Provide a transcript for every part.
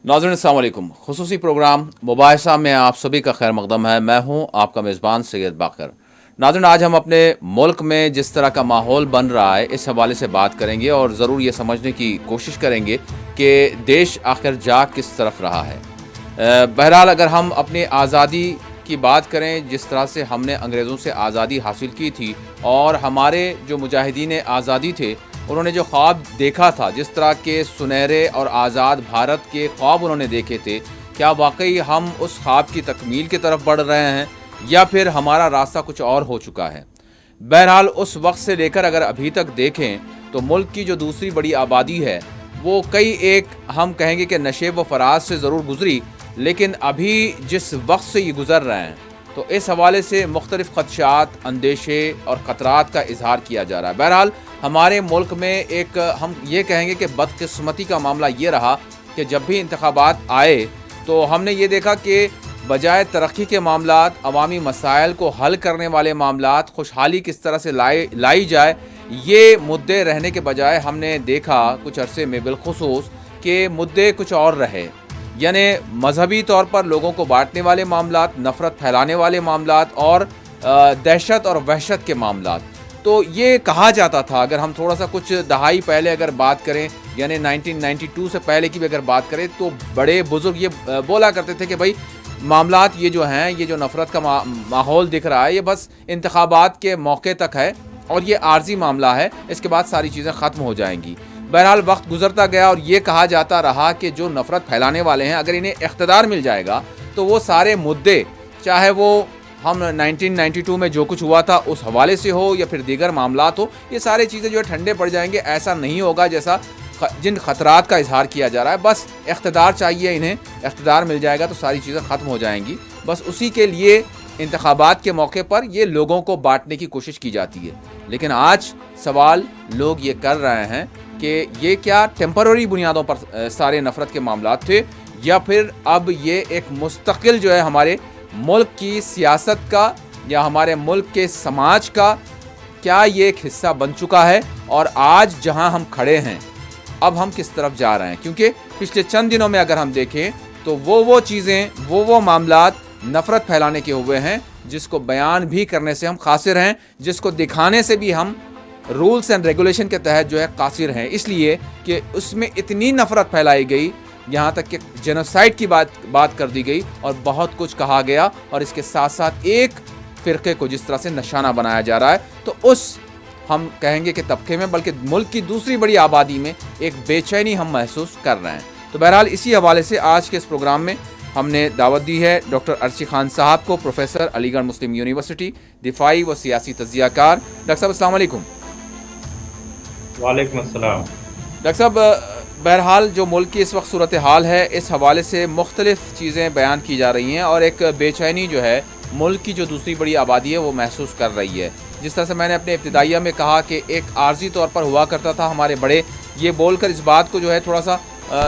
नाज़रीन अस्सलाम वालेकुम। खुसूसी प्रोग्राम मुबाहिसा में आप सभी का खैर मकदम है। मैं हूं आपका मेज़बान सैयद बाकर। नाज़रीन, आज हम अपने मुल्क में जिस तरह का माहौल बन रहा है इस हवाले से बात करेंगे और ज़रूर ये समझने की कोशिश करेंगे कि देश आखिर जा किस तरफ रहा है। बहरहाल, अगर हम अपनी आज़ादी की बात करें, जिस तरह से हमने अंग्रेज़ों से आज़ादी हासिल की थी और हमारे जो मुजाहिदीन आज़ादी थे, उन्होंने जो ख्वाब देखा था, जिस तरह के सुनहरे और आज़ाद भारत के ख्वाब उन्होंने देखे थे, क्या वाकई हम उस ख्वाब की तकमील की तरफ बढ़ रहे हैं या फिर हमारा रास्ता कुछ और हो चुका है? बहरहाल, उस वक्त से लेकर अगर अभी तक देखें तो मुल्क की जो दूसरी बड़ी आबादी है वो कई एक हम कहेंगे कि नशेब व फराज से ज़रूर गुजरी, लेकिन अभी जिस वक्त से ये गुज़र रहे हैं तो इस हवाले से मुख्तलिफ़ ख़दशात, अंदेशे और ख़तरात का इजहार किया जा रहा है। बहरहाल, हमारे मुल्क में एक हम ये कहेंगे कि बदकिस्मती का मामला ये रहा कि जब भी इंतखाबात आए तो हमने ये देखा कि बजाय तरक्की के मामलात, अवामी मसाइल को हल करने वाले मामलात, खुशहाली किस तरह से लाई जाए, ये मुद्दे रहने के बजाय हमने देखा कुछ अरसे में बिलखुसूस कि मुद्दे कुछ और रहे। यानी मजहबी तौर पर लोगों को बांटने वाले मामलात, नफ़रत फैलाने वाले मामलात और दहशत और वहशत के मामलात। तो ये कहा जाता था, अगर हम थोड़ा सा कुछ दहाई पहले अगर बात करें, यानी 1992 से पहले की भी अगर बात करें, तो बड़े बुजुर्ग ये बोला करते थे कि भाई मामलात ये जो हैं, ये जो नफ़रत का माहौल दिख रहा है, ये बस इंतखाबात के मौके तक है और ये आर्जी मामला है, इसके बाद सारी चीज़ें ख़त्म हो जाएंगी। बहरहाल, वक्त गुजरता गया और ये कहा जाता रहा कि जो नफ़रत फैलाने वाले हैं, अगर इन्हें इख्तिदार मिल जाएगा तो वो सारे मुद्दे, चाहे वो हम 1992 में जो कुछ हुआ था उस हवाले से हो या फिर दीगर मामलात हो, ये सारी चीज़ें जो है ठंडे पड़ जाएंगे। ऐसा नहीं होगा जैसा जिन ख़तरात का इजहार किया जा रहा है। बस इख्तिदार चाहिए, इन्हें इख्तिदार मिल जाएगा तो सारी चीज़ें ख़त्म हो जाएंगी। बस उसी के लिए इंतखाबात के मौके पर ये लोगों को बांटने की कोशिश की जाती है। लेकिन आज सवाल लोग ये कर रहे हैं कि ये क्या टेम्पररी बुनियादों पर सारे नफ़रत के मामलात थे या फिर अब ये एक मुस्तकिल जो है हमारे मुल्क की सियासत का या हमारे मुल्क के समाज का, क्या ये एक हिस्सा बन चुका है? और आज जहां हम खड़े हैं अब हम किस तरफ जा रहे हैं? क्योंकि पिछले चंद दिनों में अगर हम देखें तो वो चीज़ें, वो मामलात नफ़रत फैलाने के हुए हैं जिसको बयान भी करने से हम कासिर हैं, जिसको दिखाने से भी हम रूल्स एंड रेगुलेशन के तहत जो है कासिर हैं, इसलिए कि उसमें इतनी नफ़रत फैलाई गई, यहाँ तक कि जेनोसाइड की बात कर दी गई और बहुत कुछ कहा गया और इसके साथ साथ एक फ़िरक़े को जिस तरह से निशाना बनाया जा रहा है, तो उस हम कहेंगे कि तबके में, बल्कि मुल्क की दूसरी बड़ी आबादी में एक बेचैनी हम महसूस कर रहे हैं। तो बहरहाल, इसी हवाले से आज के इस प्रोग्राम में हमने दावत दी है डॉक्टर अर्शी खान साहब को, प्रोफेसर, अलीगढ़ मुस्लिम यूनिवर्सिटी, दिफाई व सियासी तज्ज़ियाकार। डॉक्टर साहब अस्सलाम वालेकुम। वालेकुम अस्सलाम। डॉक्टर साहब, बहरहाल जो मुल्क की इस वक्त सूरत हाल है, इस हवाले से मुख्तलिफ़ चीज़ें बयान की जा रही हैं और एक बेचैनी जो है मुल्क की जो दूसरी बड़ी आबादी है वो महसूस कर रही है। जिस तरह से मैंने अपने इब्तिदाइया में कहा कि एक आर्जी तौर पर हुआ करता था, हमारे बड़े ये बोलकर इस बात को जो है थोड़ा सा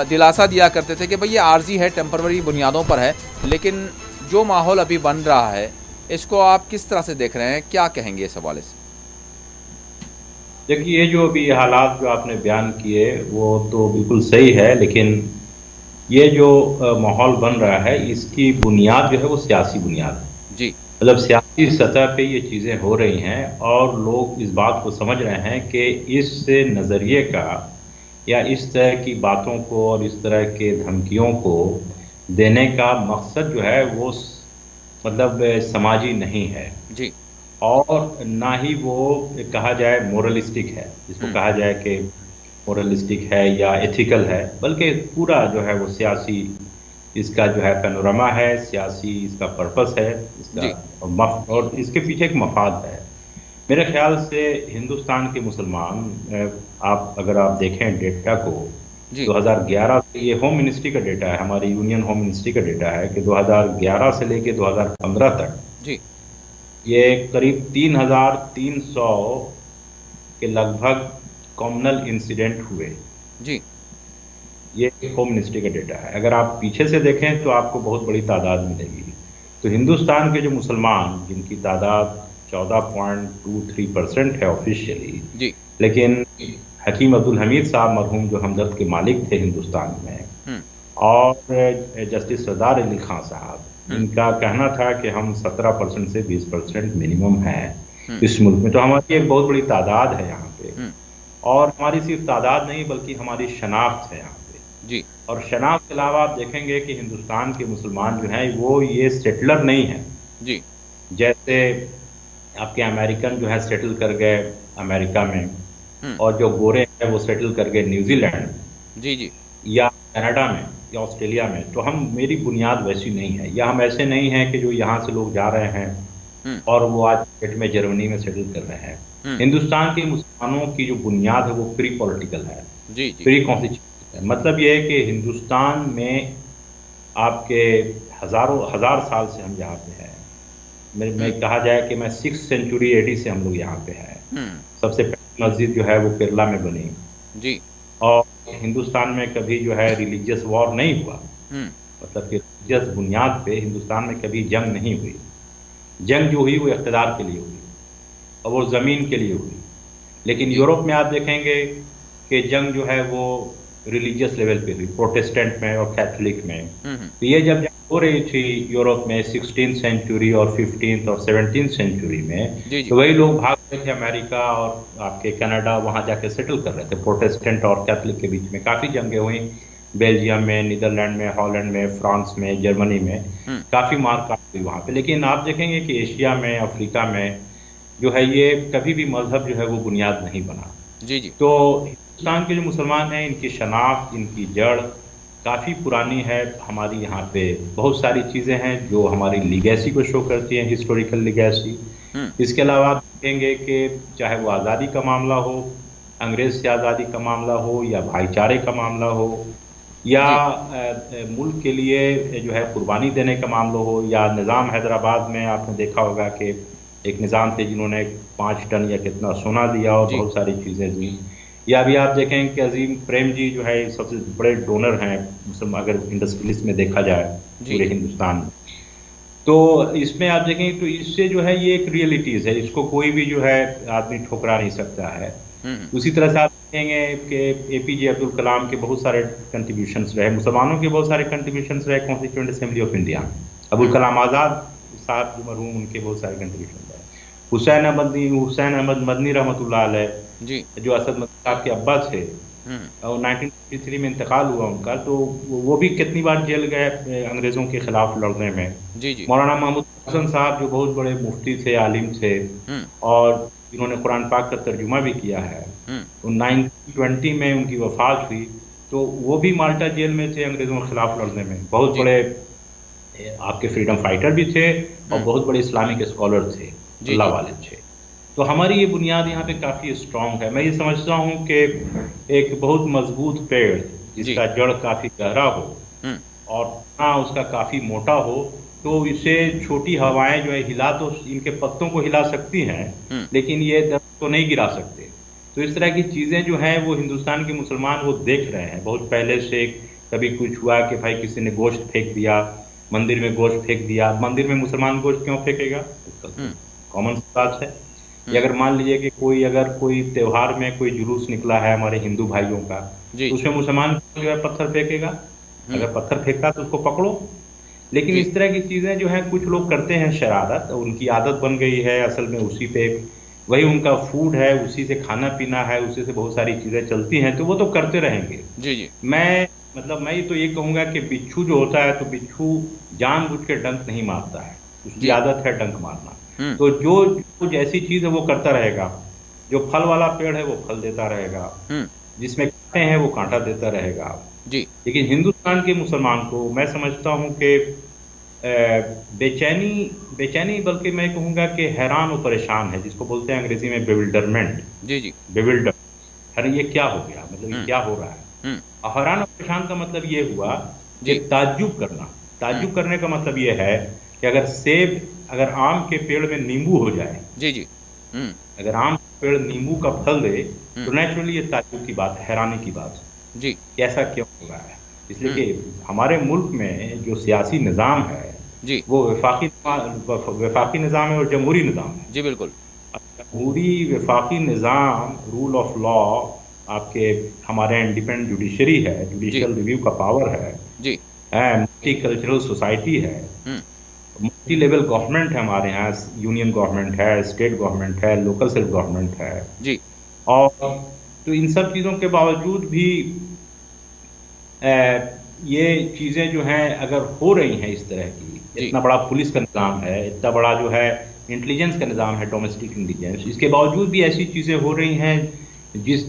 दिलासा दिया करते थे कि भाई ये आर्जी है, टेम्पररी बुनियादों पर है। लेकिन जो माहौल अभी बन रहा है इसको आप किस तरह से देख रहे हैं, क्या कहेंगे इस हवाले से? देखिए, ये जो अभी हालात जो आपने बयान किए वो तो बिल्कुल सही है, लेकिन ये जो माहौल बन रहा है इसकी बुनियाद जो है वो सियासी बुनियाद है। जी। मतलब सियासी सतह पे ये चीज़ें हो रही हैं और लोग इस बात को समझ रहे हैं कि इस नज़रिए का या इस तरह की बातों को और इस तरह के धमकियों को देने का मकसद जो है वो मतलब समाजी नहीं है जी। और ना ही वो कहा जाए मोरलिस्टिक है, जिसको कहा जाए कि मोरलिस्टिक है या एथिकल है, बल्कि पूरा जो है वो सियासी इसका जो है पैनोरामा है, सियासी इसका पर्पस है, जी। इसका और इसके पीछे एक मफाद है। मेरे ख्याल से हिंदुस्तान के मुसलमान, अगर आप देखें डेटा को, जी। 2011 से, ये होम मिनिस्ट्री का डेटा है, हमारी यूनियन होम मिनिस्ट्री का डेटा है कि 2011 से लेके 2015 तक जी। ये करीब 3,300 के लगभग कॉमनल इंसिडेंट हुए। जी। ये होम मिनिस्ट्री का डेटा है। अगर आप पीछे से देखें तो आपको बहुत बड़ी तादाद मिलेगी। तो हिंदुस्तान के जो मुसलमान, जिनकी तादाद 14.23% है ऑफिशियली, जी। लेकिन हकीम अब्दुल हमीद साहब मरहूम जो हमदर्द के मालिक थे हिंदुस्तान में, और जस्टिस सरदार अली खान साहब, हम्म। इनका कहना था कि हम 17% से 20% मिनिमम है हम्म। इस मुल्क में। तो हमारी एक बहुत बड़ी तादाद है यहाँ पे, हम्म। और हमारी सिर्फ तादाद नहीं बल्कि हमारी शनाख्त है यहाँ पे। जी। और शनाख्त के अलावा आप देखेंगे कि हिंदुस्तान के मुसलमान जो हैं वो ये सेटलर नहीं हैं। जी। जैसे आपके अमेरिकन जो है सेटल कर गए अमेरिका में, हम्म। और जो गोरे हैं वो सेटल कर गए न्यूजीलैंड में जी। जी। या कनाडा में या ऑस्ट्रेलिया में। तो हम, मेरी बुनियाद वैसी नहीं है, या हम ऐसे नहीं हैं कि जो यहाँ से लोग जा रहे हैं हम्म। और वो आज डेट में जर्मनी में सेटल कर रहे हैं। हम्म। हिंदुस्तान के मुसलमानों की जो बुनियाद है वो प्री पॉलिटिकल है, जी। जी। प्री कॉन्स्टिट्यूशन है। मतलब ये है कि हिंदुस्तान में आपके हजारों हजार साल से हम यहाँ पे हैं। मैं हम्म। कहा जाए कि मैं 6th सेंचुरी एडी से हम लोग यहाँ पे हैं। हम्म। सबसे पहली मस्जिद जो है वो केरला में बनी, जी। और हिंदुस्तान में कभी जो है रिलीजियस वॉर नहीं हुआ। हम्म। मतलब कि रिलीजियस बुनियाद पे हिंदुस्तान में कभी जंग नहीं हुई। जंग जो हुई वो इक़्तिदार के लिए हुई और वो ज़मीन के लिए हुई। लेकिन जी। यूरोप में आप देखेंगे कि जंग जो है वो रिलीजियस लेवल पे हुई, प्रोटेस्टेंट में और कैथोलिक में। हम्म। तो ये जब जंग हो रही थी यूरोप में 16th सेंचुरी और 15th और 17th सेंचुरी में, जी। जी। तो वही लोग भाग रहे थे अमेरिका और आपके कनाडा, वहाँ जाके सेटल कर रहे थे। प्रोटेस्टेंट और कैथोलिक के बीच में काफ़ी जंगें हुई, बेल्जियम में, नीदरलैंड में, हॉलैंड में, फ्रांस में, जर्मनी में हम्म। काफ़ी मारकाट हुई वहाँ पे। लेकिन आप देखेंगे कि एशिया में, अफ्रीका में जो है ये कभी भी मजहब जो है वो बुनियाद नहीं बना। जी। जी। तो हिंदुस्तान के जो मुसलमान हैं, इनकी शनाख्त, इनकी जड़ काफ़ी पुरानी है। हमारी यहाँ पे बहुत सारी चीज़ें हैं जो हमारी लीगेसी को शो करती हैं, हिस्टोरिकल लीगेसी। हम्म। इसके अलावा आप देखेंगे कि चाहे वो आज़ादी का मामला हो, अंग्रेज़ से आज़ादी का मामला हो, या भाईचारे का मामला हो, या जी। मुल्क के लिए जो है कुर्बानी देने का मामला हो, या निज़ाम हैदराबाद में आपने देखा होगा कि एक निज़ाम थे जिन्होंने 5 टन या कितना सोना दिया और जी। बहुत सारी चीज़ें दी। या अभी आप देखें कि अज़ीम प्रेम जी जो है सबसे बड़े डोनर हैं मुसलमान, अगर इंडस्ट्रियलिस्ट में देखा जाए जी। पूरे हिंदुस्तान में। तो इसमें आप देखें तो इससे जो है ये एक रियलिटीज़ है, इसको कोई भी जो है आदमी ठुकरा नहीं सकता है। हम्म। उसी तरह से आप देखेंगे कि एपीजे अब्दुल कलाम के बहुत सारे कंट्रीब्यूशंस रहे, मुसलमानों के बहुत सारे कंट्रीब्यूशंस रहे कॉन्स्टिट्यूएंट असेंबली ऑफ इंडिया में। अबुल हम्म। कलाम आज़ाद साहब जो मरहूम, उनके बहुत सारे कंट्रीब्यूशन रहे। हुसैन अहमद मदनी रहमतुल्लाह अलैह, जी। जो असद मदनी साहब के अब्बा थे, हम्म। और 1953 में इंतकाल हुआ उनका, तो वो भी कितनी बार जेल गए अंग्रेज़ों के खिलाफ लड़ने में। जी। जी। मौलाना महमूद हसन साहब जो बहुत बड़े मुफ्ती थे, आलिम थे, हम्म। और जिन्होंने कुरान पाक का तर्जुमा भी किया है, हम्म। तो 1920 में उनकी वफात हुई। तो वो भी माल्टा जेल में थे अंग्रेज़ों के खिलाफ लड़ने में। बहुत जी। बड़े आपके फ्रीडम फाइटर भी थे और हम्म। बहुत बड़े इस्लामिक स्कॉलर थे, जी। अल्लाह जी। वाले थे। तो हमारी ये बुनियाद यहाँ पे काफ़ी स्ट्रॉन्ग है। मैं ये समझता हूँ कि एक बहुत मजबूत पेड़ जी। जिसका जड़ काफ़ी गहरा हो हम्म। और तना उसका काफ़ी मोटा हो, तो इसे छोटी हवाएं जो है हिला तो इनके पत्तों को हिला सकती हैं, हम्म। लेकिन ये दरख्त को नहीं गिरा सकते। तो इस तरह की चीज़ें जो हैं वो हिंदुस्तान के मुसलमान वो देख रहे हैं बहुत पहले से। कभी कुछ हुआ कि भाई किसी ने गोश्त फेंक दिया, मंदिर में गोश्त फेंक दिया। मंदिर में मुसलमान गोश्त क्यों फेंकेगा? उसका तो हम्म। कॉमन बात है। या हम्म। अगर मान लीजिए कि कोई, अगर कोई त्योहार में कोई जुलूस निकला है हमारे हिंदू भाइयों का, जी। तो उसमें मुसलमान जो है पत्थर फेंकेगा? हम्म। अगर पत्थर फेंका तो उसको पकड़ो। लेकिन जी। इस तरह की चीज़ें जो हैं कुछ लोग करते हैं शरारत, उनकी आदत बन गई है असल में, उसी पे वही उनका फूड है, उसी से खाना पीना है, उसी से बहुत सारी चीज़ें चलती हैं, तो वो तो करते रहेंगे। जी। जी। मैं मतलब मैं तो ये कहूँगा कि बिच्छू जो होता है, तो बिच्छू जानबूझ के डंक नहीं मारता है, उसकी जी। आदत है डंक मारना। हम्म। तो जो जो जैसी चीज़ है वो करता रहेगा। जो फल वाला पेड़ है वो फल देता रहेगा, हम्म। जिसमें काँटे हैं वो काँटा देता रहेगा। जी। लेकिन हिंदुस्तान के मुसलमान को मैं समझता हूँ कि अ, बेचैनी बेचैनी बल्कि मैं कहूँगा कि हैरान और परेशान है, जिसको बोलते हैं अंग्रेज़ी में बेविल्डरमेंट, जी। जी। बेविल्डर। अरे ये क्या हो गया? मतलब ये हम्म। क्या हो रहा है? हम्म। और हैरान और परेशान का मतलब ये हुआ कि जी। ताज्जुब करना। हम्म। ताज्जुब करने का मतलब ये है कि अगर आम के पेड़ में नींबू हो जाए, जी। जी। हम्म। अगर आम का पेड़ नींबू का फल दे, तो हम्म। नेचुरली ये ताज्जुब की बात है, हैरानी की बात है जी। कि ऐसा क्यों हो रहा है। इसलिए हम्म। कि हमारे मुल्क में जो सियासी निज़ाम है, जी। वो वफ़ाक़ी निज़ाम है और जमहूरी निज़ाम है। जी। बिल्कुल। जमहूरी वफ़ाक़ी निज़ाम, रूल ऑफ लॉ, आपके हमारे इंडिपेंडेंट जुडिशरी है, जी। जुडिशियल रिव्यू का पावर है, जी। मल्टी कल्चरल सोसाइटी है, हुँ। मल्टी लेवल गवर्नमेंट है हमारे यहाँ, यूनियन गवर्नमेंट है, स्टेट गवर्नमेंट है, लोकल सेल्फ गवर्नमेंट है। जी। और तो इन सब चीज़ों के बावजूद भी ये चीज़ें जो हैं अगर हो रही हैं इस तरह की, जी। इतना बड़ा पुलिस का निज़ाम है, इतना बड़ा जो है इंटेलिजेंस का निज़ाम है, डोमेस्टिक इंटेलिजेंस, इसके बावजूद भी ऐसी चीज़ें हो रही हैं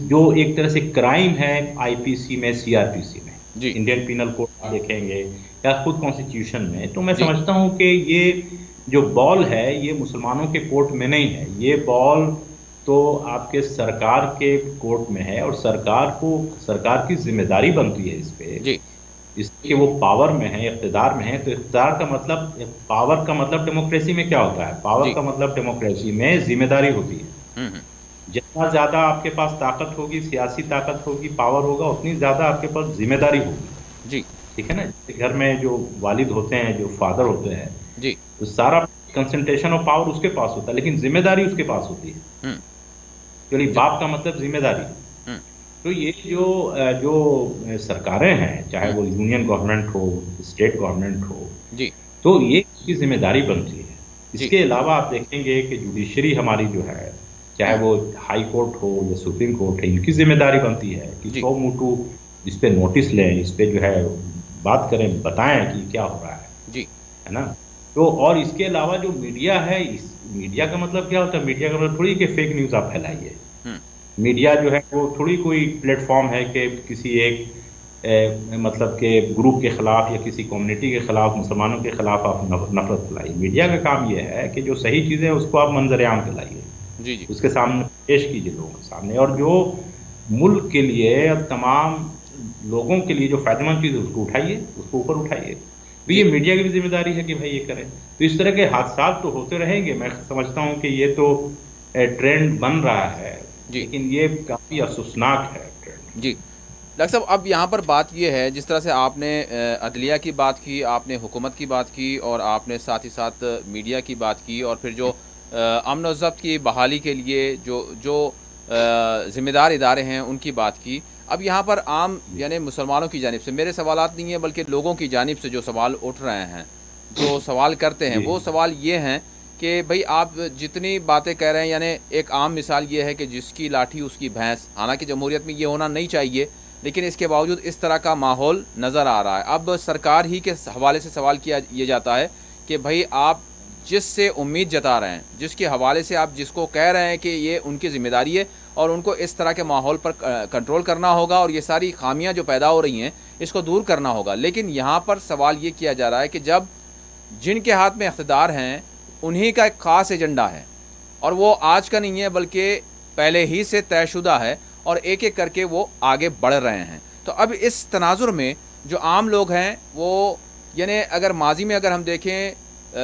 जो एक तरह से क्राइम है आईपीसी में, सीआरपीसी में, जी। इंडियन पिनल कोड आप देखेंगे या खुद कॉन्स्टिट्यूशन में। तो मैं जी। समझता हूँ कि ये जो बॉल है ये मुसलमानों के कोर्ट में नहीं है, ये बॉल तो आपके सरकार के कोर्ट में है, और सरकार की जिम्मेदारी बनती है इस पे, जी। इसलिए वो पावर में है, इक़्तिदार में है। तो इक़्तिदार का मतलब, पावर का मतलब डेमोक्रेसी में क्या होता है? पावर जी। का मतलब डेमोक्रेसी में ज़िम्मेदारी होती है। हुँ, हुँ। जितना ज़्यादा आपके पास ताकत होगी, सियासी ताकत होगी, पावर होगा, उतनी ज़्यादा आपके पास ज़िम्मेदारी होगी। जी। ठीक है ना? जैसे घर में जो वालिद होते हैं, जो फादर होते हैं, जी। तो सारा कंसंट्रेशन ऑफ पावर उसके पास होता है, लेकिन ज़िम्मेदारी उसके पास होती है। हुँ। यानी जी। बाप का मतलब ज़िम्मेदारी। हुँ। तो ये जो सरकारें हैं, चाहे हुँ। वो यूनियन गवर्नमेंट हो, स्टेट गवर्नमेंट हो, जी। तो ये इसकी ज़िम्मेदारी बनती है। जी। इसके अलावा आप देखेंगे कि जुडिशरी हमारी जो है, चाहे हुँ। वो हाई कोर्ट हो या सुप्रीम कोर्ट है, इनकी ज़िम्मेदारी बनती है कि जी। सौ मुँह इस पे नोटिस लें, इस पे जो है बात करें, बताएँ कि क्या हो रहा जी। है ना? तो और इसके अलावा जो मीडिया है, इस मीडिया का मतलब क्या होता है? मीडिया का मतलब थोड़ी कि फेक न्यूज़ आप फैलाइए। हुँ। मीडिया जो है वो थोड़ी कोई प्लेटफ़ॉर्म है कि किसी एक मतलब के ग्रुप के खिलाफ या किसी कम्युनिटी के खिलाफ, मुसलमानों के खिलाफ आप नफ़रत फैलाइए। मीडिया का काम ये है कि जो सही चीज़ें हैं उसको आप मंज़र-ए-आम पे लाइए, जी। जी। उसके सामने पेश कीजिए लोगों के सामने, और जो मुल्क के लिए और तमाम लोगों के लिए जो फ़ायदेमंद चीज़ है उसको उठाइए, उसको ऊपर उठाइए। तो ये जी। मीडिया की भी ज़िम्मेदारी है कि भाई ये करें। तो इस तरह के हादसात तो होते रहेंगे, मैं समझता हूँ कि ये तो ट्रेंड बन रहा है, जी। लेकिन ये काफ़ी अफ़सोसनाक है ट्रेंड। जी। डॉक्टर साहब, अब यहाँ पर बात ये है, जिस तरह से आपने अदलिया की बात की, आपने हुकूमत की बात की और आपने साथ ही साथ मीडिया की बात की, और फिर जो अमन और ज़ब्त की बहाली के लिए जो जो ज़िम्मेदार इदारे हैं उनकी बात की। अब यहाँ पर आम जी, यानी मुसलमानों की जानिब से मेरे सवालात नहीं है, बल्कि लोगों की जानिब से जो सवाल उठ रहे हैं, जो सवाल करते हैं, जी, वो सवाल ये हैं कि भई आप जितनी बातें कह रहे हैं, यानी एक आम मिसाल ये है कि जिसकी लाठी उसकी भैंस। हालाँकि जमहूरियत में ये होना नहीं चाहिए, लेकिन इसके बावजूद इस तरह का माहौल नज़र आ रहा है। अब सरकार ही के हवाले से सवाल किया ये जाता है कि भई आप जिससे उम्मीद जता रहे हैं, जिसके हवाले से आप जिसको कह रहे हैं कि ये उनकी ज़िम्मेदारी है और उनको इस तरह के माहौल पर कंट्रोल करना होगा और ये सारी ख़ामियाँ जो पैदा हो रही हैं, इसको दूर करना होगा। लेकिन यहाँ पर सवाल ये किया जा रहा है कि जब जिनके हाथ में इक़्तिदार हैं, उन्हीं का एक ख़ास एजेंडा है, और वो आज का नहीं है बल्कि पहले ही से तयशुदा है, और एक-एक करके वो आगे बढ़ रहे हैं। तो अब इस तनाज़ुर में जो आम लोग हैं, वो यानी अगर माज़ी में अगर हम देखें,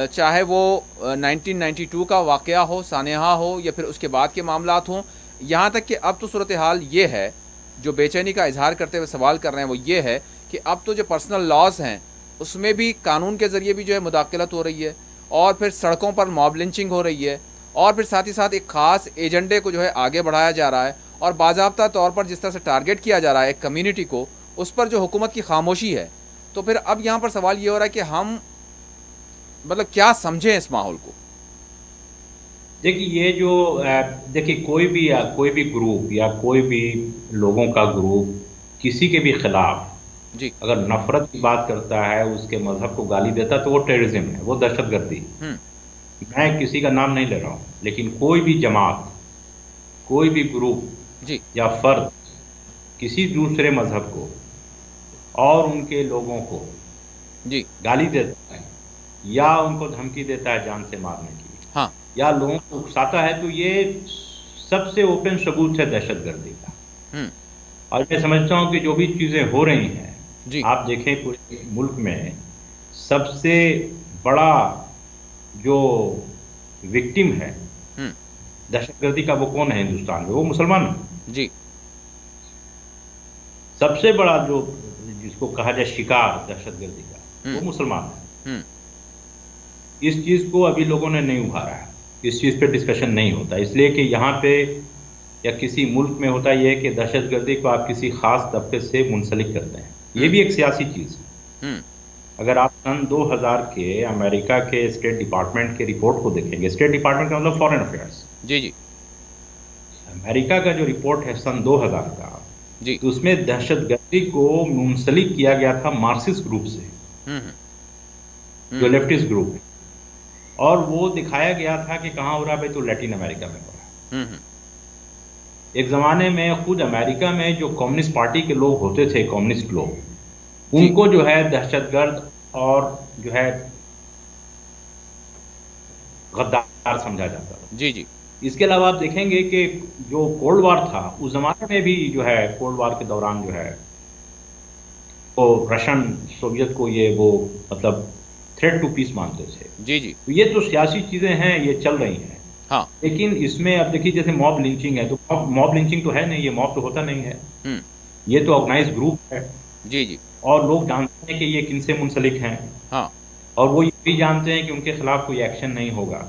चाहे वो 1992 का वाक़या हो, सानेहा हो, या फिर उसके बाद के मामलात हों, यहाँ तक कि अब तो सूरत हाल ये है, जो बेचैनी का इज़हार करते हुए सवाल कर रहे हैं वो ये है कि अब तो जो पर्सनल लॉज़ हैं, उसमें भी कानून के ज़रिए भी जो है मुदाखलत हो रही है, और फिर सड़कों पर मॉब लिंचिंग हो रही है, और फिर साथ ही साथ एक ख़ास एजेंडे को जो है आगे बढ़ाया जा रहा है, और बाज़ाब्ता तौर पर जिस तरह से टारगेट किया जा रहा है एक कम्युनिटी को, उस पर जो हुकूमत की खामोशी है। तो फिर अब यहाँ पर सवाल ये हो रहा है कि हम मतलब क्या समझें इस माहौल को? देखिए ये जो देखिए कोई भी ग्रुप या कोई भी लोगों का ग्रुप किसी के भी खिलाफ जी। अगर नफरत की बात करता है, उसके मजहब को गाली देता है, तो वो टेररिज्म है, वो दहशतगर्दी है। हुँ। मैं किसी का नाम नहीं ले रहा हूँ, लेकिन कोई भी जमात, कोई भी ग्रुप जी। या फर्द किसी दूसरे मजहब को और उनके लोगों को जी। गाली देता है या उनको धमकी देता है जान से मारने की, हाँ। या लोगों को उकसाता है, तो ये सबसे ओपन सबूत है दहशतगर्दी का। हुँ। और मैं समझता हूँ कि जो भी चीज़ें हो रही हैं, जी। आप देखें पूरे मुल्क में सबसे बड़ा जो विक्टिम है हुँ। दहशतगर्दी का, वो कौन है हिंदुस्तान में? वो मुसलमान है। जी। सबसे बड़ा जो जिसको कहा जाए शिकार दहशतगर्दी का, हुँ। वो मुसलमान है। हुँ। इस चीज़ को अभी लोगों ने नहीं उभारा है, इस चीज़ पे डिस्कशन नहीं होता, इसलिए कि यहाँ पे या किसी मुल्क में होता ये है कि दहशतगर्दी को आप किसी ख़ास तबके से मुंसलिक करते हैं। ये हुँ। भी एक सियासी चीज़ है। हम्म। अगर आप सन 2000 के अमेरिका के स्टेट डिपार्टमेंट के रिपोर्ट को देखेंगे, स्टेट डिपार्टमेंट का मतलब फॉरेन अफेयर्स, जी जी अमेरिका का जो रिपोर्ट है सन 2000 का, जी। तो उसमें दहशतगर्दी को मुंसलिक किया गया था मार्क्सिस्ट ग्रुप से, हम्म जो हम्म लेफ्टिस्ट ग्रुप है, और वो दिखाया गया था कि कहाँ हो रहा है भाई, तो लैटिन अमेरिका में हो रहा है। हम्म। एक जमाने में खुद अमेरिका में जो कम्युनिस्ट पार्टी के लोग होते थे, कम्युनिस्ट लोग, जी उनको जो है दहशतगर्द और जो है गद्दार समझा जाता था। जी जी इसके अलावा आप देखेंगे कि जो कोल्ड वॉर था उस जमाने में भी जो है, कोल्ड वॉर के दौरान जो है वो रशियन सोवियत को ये वो मतलब थ्रेट टू पीस मानते थे। जी जी। तो ये तो सियासी चीजें हैं, ये चल रही हैं। हाँ। लेकिन इसमें अब देखिए, जैसे मॉब लिंचिंग है, तो मॉब लिंचिंग तो है नहीं, ये मॉब तो होता नहीं है, हम्म। ये तो ऑर्गेनाइज ग्रुप है, जी जी। और लोग जानते हैं कि ये किनसे मुंसलिक हैं, हाँ। और वो ये भी जानते हैं कि उनके खिलाफ कोई एक्शन नहीं होगा।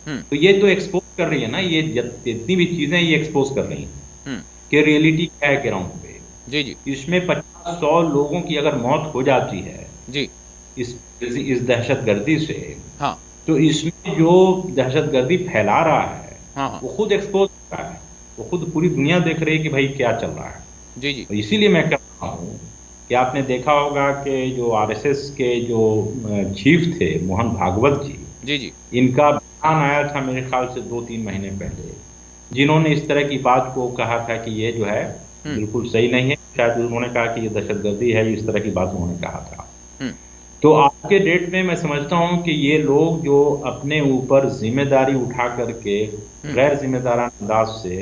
हम्म तो ये तो एक्सपोज कर रही है ना, ये जितनी भी चीजें ये एक्सपोज कर रही हैं हम्म। कि रियलिटी क्या है ग्राउंड पे। जी जी इसमें 50-100 लोगों की अगर मौत हो जाती है जी। इस दहशतगर्दी से, हाँ तो इसमें जो दहशतगर्दी फैला रहा है हाँ हाँ। वो खुद एक्सपोज कर रहा है, वो खुद पूरी दुनिया देख रही है कि भाई क्या चल रहा है। जी जी तो इसीलिए मैं कह रहा हूँ कि आपने देखा होगा कि जो आरएसएस के जो चीफ थे मोहन भागवत जी, जी जी। इनका बयान आया था मेरे ख्याल से 2-3 महीने पहले, जिन्होंने इस तरह की बात को कहा था कि ये जो है हम्म बिल्कुल सही नहीं है। शायद उन्होंने कहा कि ये दहशतगर्दी है, इस तरह की बात उन्होंने कहा था। हम्म तो आज के डेट में मैं समझता हूँ कि ये लोग जो अपने ऊपर जिम्मेदारी उठा करके हम्म। गैर जिम्मेदाराना अंदाज से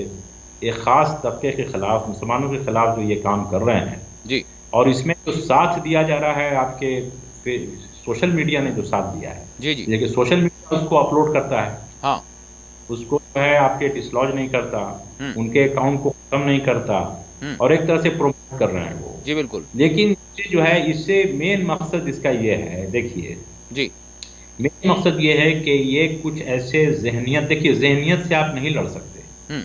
एक खास तबके के खिलाफ, मुसलमानों के खिलाफ जो ये काम कर रहे हैं, जी और इसमें जो साथ दिया जा रहा है आपके सोशल मीडिया ने जो साथ दिया है, जी जी। देखिए सोशल मीडिया उसको अपलोड करता है, हाँ। उसको जो है आपके डिसलॉज नहीं करता, हम्म उनके अकाउंट को खत्म नहीं करता, हम्म। और एक तरह से प्रोमोट कर रहे हैं वो। जी बिल्कुल। लेकिन इससे जो है, इससे मेन मकसद इसका ये है, देखिए जी। मेन मकसद ये है कि ये कुछ ऐसे जहनियत, देखिए जहनियत से आप नहीं लड़ सकते, हम्म।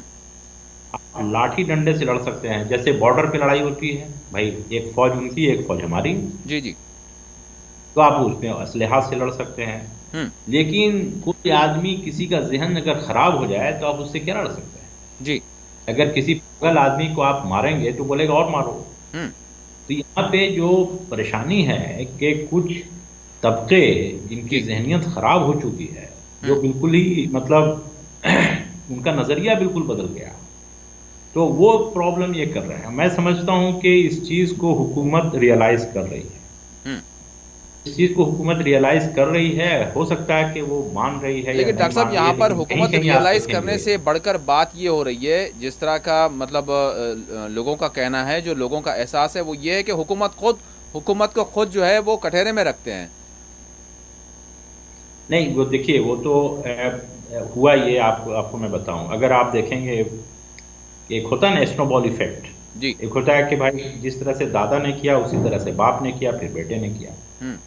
आप लाठी डंडे से लड़ सकते हैं। जैसे बॉर्डर पे लड़ाई होती है भाई, एक फौज उनकी एक फौज हमारी, जी जी। तो आप उसमें असलहा से लड़ सकते हैं। हम्म। लेकिन कोई आदमी किसी का जहन अगर खराब हो जाए तो आप उससे क्या लड़ सकते हैं? जी। अगर किसी पागल आदमी को आप मारेंगे तो बोलेगा और मारो। हम्म। तो यहाँ पे जो परेशानी है कि कुछ तबके जिनकी जी। जहनियत खराब हो चुकी है, जो हम्म। बिल्कुल ही मतलब उनका नजरिया बिल्कुल बदल गया, तो वो प्रॉब्लम ये कर रहे हैं। मैं समझता हूँ कि इस चीज को हुकूमत रियलाइज कर रही है, हम्म। इस चीज को हुकूमत रियलाइज कर रही है। हो सकता है कि वो मान रही है या लेकिन नहीं डॉक्टर साहब मान रही यहाँ है, पर लेकिन कहीं हुकूमत कहीं आप रियलाइज करने देखेंगे। से बढ़कर बात ये हो रही है, जिस तरह का मतलब लोगों का कहना है, जो लोगों का एहसास है वो ये है कि हुकूमत को खुद जो है वो कटघरे में रखते हैं। नहीं, वो देखिए, वो तो हुआ ये, आपको मैं बताऊं, अगर आप देखेंगे, एक होता है ना स्नोबॉल इफेक्ट, जी। एक होता है कि भाई जिस तरह से दादा ने किया उसी तरह से बाप ने किया, फिर बेटे ने किया। हम्म।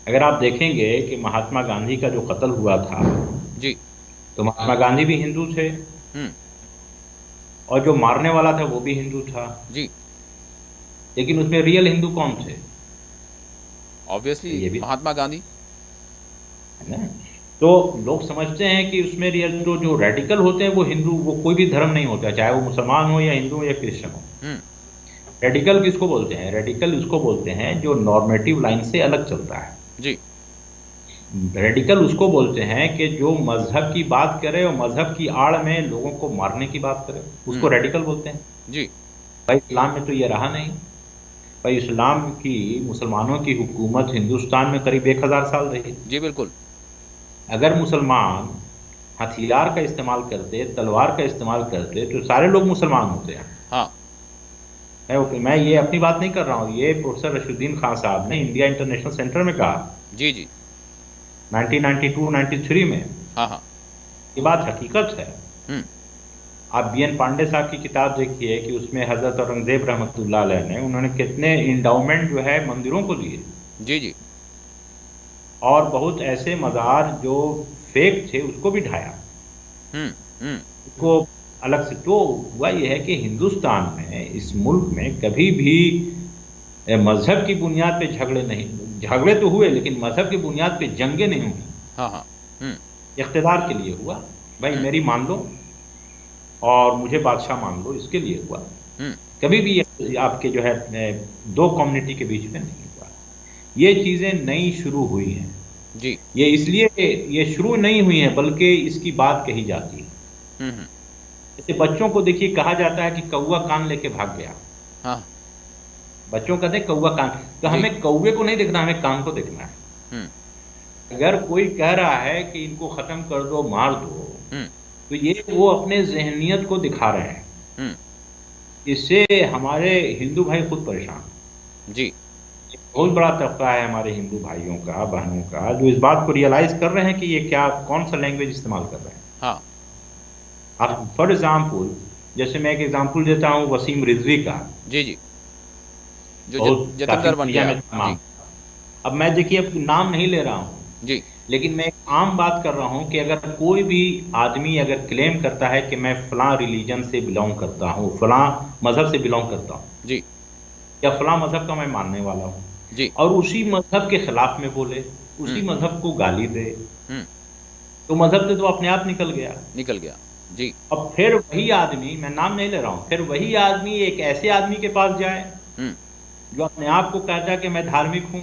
अगर आप देखेंगे कि महात्मा गांधी का जो कत्ल हुआ था, जी। तो महात्मा गांधी भी हिंदू थे, हम्म। और जो मारने वाला था वो भी हिंदू था, जी। लेकिन उसमें रियल हिंदू कौन थे? ऑब्वियसली ये भी महात्मा गांधी। है ना। तो लोग समझते हैं कि उसमें रियल जो रेडिकल होते हैं वो हिंदू, वो कोई भी धर्म नहीं होता, चाहे वो मुसलमान हो या हिंदू हो या क्रिश्चियन हो। हम्म। रेडिकल किसको बोलते हैं? रेडिकल उसको बोलते हैं जो नॉर्मेटिव लाइन से अलग चलता है। जी। रेडिकल उसको बोलते हैं कि जो मजहब की बात करे और मजहब की आड़ में लोगों को मारने की बात करे, उसको रेडिकल बोलते हैं। जी। भाई इस्लाम में तो ये रहा नहीं। भाई इस्लाम की, मुसलमानों की हुकूमत हिंदुस्तान में करीब 1000 साल रही। जी बिल्कुल। अगर मुसलमान हथियार का इस्तेमाल करते, तलवार का इस्तेमाल करते, तो सारे लोग मुसलमान होते हैं। हाँ। मैं ये अपनी बात नहीं कर रहा हूँ, ये प्रोफेसर रशीदुद्दीन खान साहब ने इंडिया इंटरनेशनल सेंटर में कहा जी जी। 1992-93 में। हाँ हाँ। ये बात हकीकत है। हम्म। आप बीएन पांडे साहब की किताब देखिए कि उसमें हजरत औरंगजेब रहमतुल्लाह अलैह ने, उन्होंने कितने इंडाउमेंट जो है मंदिरों को दिए, जी जी। और बहुत ऐसे मज़ार जो फेक थे उसको भी ढाया, हम्म हम्म। उसको अलग से। तो हुआ ये है कि हिंदुस्तान में, इस मुल्क में कभी भी मजहब की बुनियाद पे झगड़े नहीं, झगड़े तो हुए लेकिन मजहब की बुनियाद पे जंगें नहीं हुई। हाँ हाँ। हम्म। इख्तिदार के लिए हुआ, भाई हम्म। मेरी मान लो और मुझे बादशाह मान लो, इसके लिए हुआ। हम्म। कभी भी आपके जो है दो कम्युनिटी के बीच में नहीं हुआ। ये चीजें नई शुरू हुई हैं। जी। ये इसलिए ये शुरू नहीं हुई है बल्कि इसकी बात कही जाती है। हम्म। जैसे बच्चों को देखिए कहा जाता है कि कौवा कान लेके भाग गया। हाँ। बच्चों कहते हैं कौवा कान, तो जी। हमें कौवे को नहीं देखना, हमें कान को देखना है। हम्म। अगर कोई कह रहा है कि इनको खत्म कर दो, मार दो, हम्म। तो ये वो अपने जहनियत को दिखा रहे हैं। हम्म। इससे हमारे हिंदू भाई खुद परेशान हैं। जी। बहुत बड़ा तबका है हमारे हिंदू भाइयों का, बहनों का, जो इस बात को रियलाइज कर रहे हैं कि ये क्या, कौन सा लैंग्वेज इस्तेमाल कर रहे हैं। हाँ। अब फॉर एग्जाम्पल, जैसे मैं एक एग्जाम्पल देता हूँ वसीम रिजवी का। जी जी। जो बहुत काफी जतेंद्र बन मीडिया गया। में जी। तमाम। अब मैं देखिए अब नाम नहीं ले रहा हूँ, जी। लेकिन मैं एक आम बात कर रहा हूँ कि अगर कोई भी आदमी अगर क्लेम करता है कि मैं फलां रिलीजन से बिलोंग करता हूँ, फलां मजहब से बिलोंग करता हूँ, जी। या फलां मजहब का मैं मानने वाला हूँ, जी। और उसी मजहब के खिलाफ में बोले, उसी हम्म। मजहब को गाली दे, हम्म। तो मजहब से तो अपने आप निकल गया। निकल गया। जी। अब फिर वही आदमी, मैं नाम नहीं ले रहा हूँ, फिर वही आदमी एक ऐसे आदमी के पास जाए हम्म। जो अपने आप को कहता है कि मैं धार्मिक हूँ,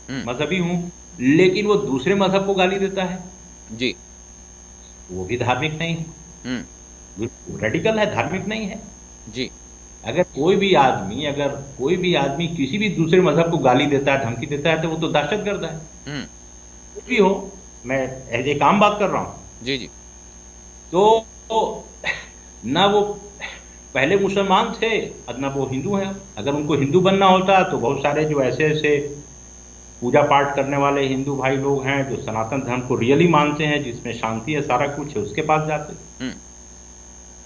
हम्म। मजहबी हूँ, लेकिन वो दूसरे मजहब को गाली देता है, जी। वो भी धार्मिक नहीं है, हम्म। रेडिकल है, धार्मिक नहीं है। जी। अगर कोई भी आदमी किसी भी दूसरे मजहब को गाली देता है, धमकी देता है, तो वो तो दहशतगर्द है। हम्म। कुछ भी हो, मैं एक आम बात कर रहा हूँ। जी। जी। तो ना वो पहले मुसलमान थे, अब ना वो हिंदू हैं। अगर उनको हिंदू बनना होता तो बहुत सारे जो ऐसे ऐसे पूजा पाठ करने वाले हिंदू भाई लोग हैं जो सनातन धर्म को रियली मानते हैं, जिसमें शांति है, सारा कुछ है, उसके पास जाते। हम्म।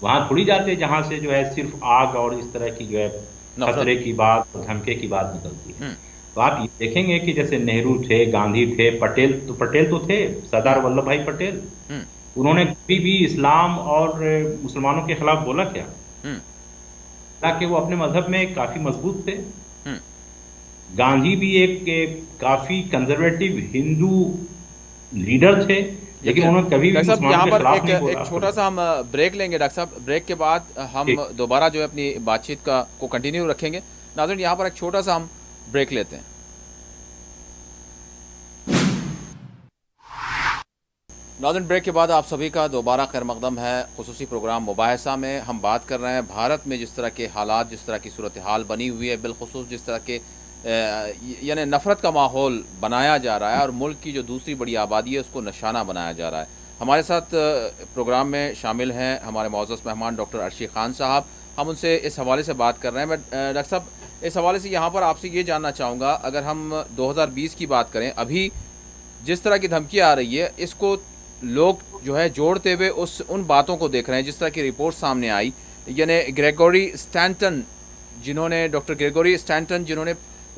वहां थोड़ी जाते जहां से जो है सिर्फ आग और इस तरह की जो है नफरत। खतरे की बात और धमके की बात निकलती है। हम्म। तो आप ये देखेंगे कि जैसे नेहरू थे, गांधी थे, पटेल तो थे, सरदार हम्म। वल्लभ भाई पटेल। हम्म। उन्होंने कभी भी इस्लाम और मुसलमानों के खिलाफ बोला क्या? हम्म। ताकि वो अपने मजहब में काफी मजबूत थे। हम्म। गांधी भी एक काफी कंजर्वेटिव हिंदू लीडर थे, लेकिन यकीन। उन्होंने कभी भी डॉक्टर साहब मुसलमानों यहाँ के पर खिलाफ एक नहीं एक बोला। छोटा सा हम ब्रेक लेंगे डॉक्टर साहब। ब्रेक के बाद हम ठीक। दोबारा जो है अपनी बातचीत का को कंटिन्यू रखेंगे। नाज़रीन यहाँ पर एक छोटा सा हम ब्रेक लेते हैं। नाज़रीन ब्रेक के बाद आप सभी का दोबारा खैर मकदम है। खुसूसी प्रोग्राम मुबाहिसा में हम बात कर रहे हैं भारत में जिस तरह के हालात, जिस तरह की सूरत हाल बनी हुई है, बिलखुसूस जिस तरह के यानी नफ़रत का माहौल बनाया जा रहा है और मुल्क की जो दूसरी बड़ी आबादी है उसको निशाना बनाया जा रहा है। हमारे साथ प्रोग्राम में शामिल हैं हमारे मौजूद मेहमान डॉक्टर अर्शी खान साहब। हम उनसे इस हवाले से बात कर रहे हैं। मैं डॉक्टर साहब इस हवाले से यहाँ पर आपसे ये जानना चाहूँगा, अगर हम 2020 की बात करें, अभी जिस तरह की धमकी आ रही है इसको लोग जो है जोड़ते हुए उन बातों को देख रहे हैं जिस तरह की रिपोर्ट सामने आई, यानी ग्रेगोरी स्टैंटन जिन्होंने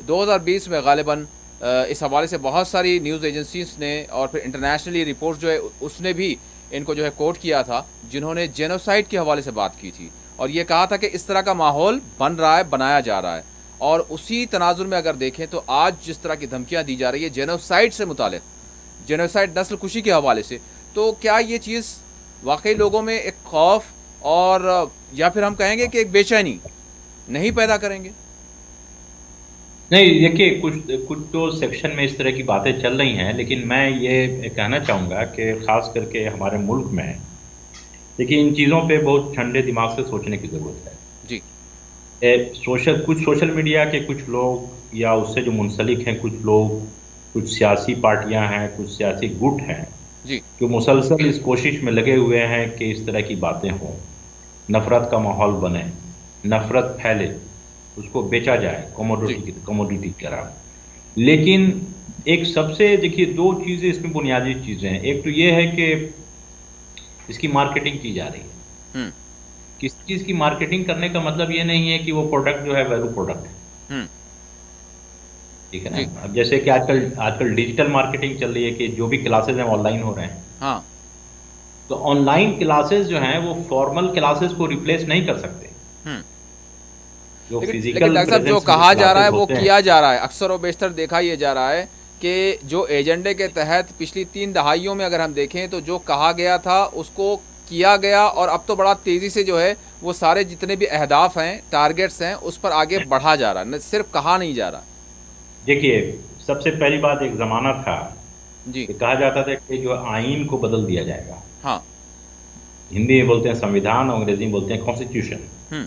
2020 में गालिबन इस हवाले से बहुत सारी न्यूज़ एजेंसीज ने और फिर इंटरनेशनली रिपोर्ट जो है उसने भी इनको जो है कोट किया था, जिन्होंने जेनोसाइड के हवाले से बात की थी और ये कहा था कि इस तरह का माहौल बन रहा है, बनाया जा रहा है। और उसी तनाजुर में अगर देखें तो आज जिस तरह की धमकियाँ दी जा रही है जेनोसाइड से मुतालिक, जेनोसाइड नस्ल कुशी के हवाले से, तो क्या ये चीज़ वाकई लोगों में एक खौफ और या फिर हम कहेंगे कि एक बेचैनी नहीं पैदा करेंगे? नहीं, देखिए कुछ कुछ तो सेक्शन में इस तरह की बातें चल रही हैं, लेकिन मैं ये कहना चाहूँगा कि ख़ास करके हमारे मुल्क में देखिए इन चीज़ों पे बहुत ठंडे दिमाग से सोचने की ज़रूरत है। जी। कुछ सोशल मीडिया के कुछ लोग या उससे जो मुंसलिक हैं कुछ लोग, कुछ सियासी पार्टियां हैं, कुछ सियासी गुट हैं जी। जो मुसलसल इस कोशिश में लगे हुए हैं कि इस तरह की बातें हों, नफ़रत का माहौल बने, नफ़रत फैले, उसको बेचा जाए कमोडिटी की तरह। लेकिन एक सबसे देखिए दो चीज़ें इसमें बुनियादी चीज़ें हैं। एक तो ये है कि इसकी मार्केटिंग की जा रही है। किसी चीज़ की मार्केटिंग करने का मतलब ये नहीं है कि वो प्रोडक्ट जो है वैल्यू प्रोडक्ट है। ठीक है ना? अब जैसे कि आजकल डिजिटल मार्केटिंग चल रही है कि जो भी क्लासेस हैं ऑनलाइन हो रहे हैं। हाँ। तो ऑनलाइन क्लासेस जो हैं वो फॉर्मल क्लासेस को रिप्लेस नहीं कर सकते। जो लेकिन फिजिकल डॉक्टर साहब, जो प्रेजेंस में जो कहा जा रहा है क्लासेस वो होते हैं। किया जा रहा है, अक्सर और बेशतर देखा ये जा रहा है कि जो एजेंडे के तहत पिछली 3 दहाइयों में अगर हम देखें तो जो कहा गया था उसको किया गया, और अब तो बड़ा तेज़ी से जो है वो सारे जितने भी अहदाफ हैं, टारगेट्स हैं, उस पर आगे बढ़ा जा रहा है, न सिर्फ कहा नहीं जा रहा। देखिए, सबसे पहली बात, एक ज़माना था जी। कि कहा जाता था कि जो आइन को बदल दिया जाएगा। हाँ। हिंदी में बोलते हैं संविधान, अंग्रेजी में बोलते हैं कॉन्स्टिट्यूशन। हम्म।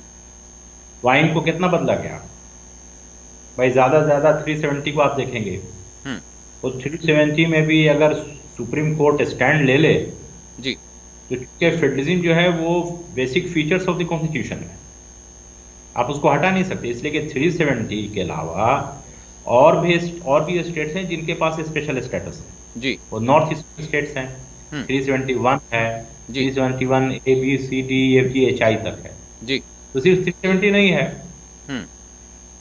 तो आइन को कितना बदला गया? भाई ज़्यादा से ज़्यादा 370 को आप देखेंगे, हम्म। तो 370 में भी अगर सुप्रीम कोर्ट स्टैंड ले ले, जी। तो चूंकि फेडरलिज्म जो है वो basic features of the constitution है, आप उसको हटा नहीं सकते। इसलिए कि 370 के अलावा और भी स्टेट्स हैं जिनके पास स्पेशल स्टेटस है। जी। वो नॉर्थ ईस्ट स्टेट्स हैं। हम्म। 371 है, जी। 371 ABCDEFGHI तक है। जी। तो सिर्फ 370 नहीं है। हम्म।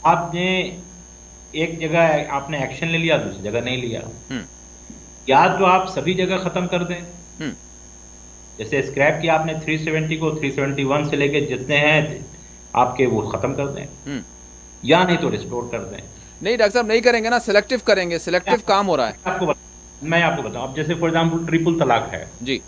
आपने एक जगह आपने एक्शन ले लिया, दूसरी जगह नहीं लिया। हम्म। या तो आप सभी जगह खत्म कर दें, हम्म। जैसे स्क्रैप किया आपने 370 को, 371 से लेके जितने हैं आपके वो खत्म कर दें, हम्म। या नहीं तो रिस्टोर कर दें। नहीं डॉक्टर साहब, नहीं करेंगे ना, सिलेक्टिव करेंगे, सिलेक्टिव काम हो रहा है। मैं आपको बताऊं, अब जैसे फॉर एग्जाम्पल ट्रिपल तलाक है। जी।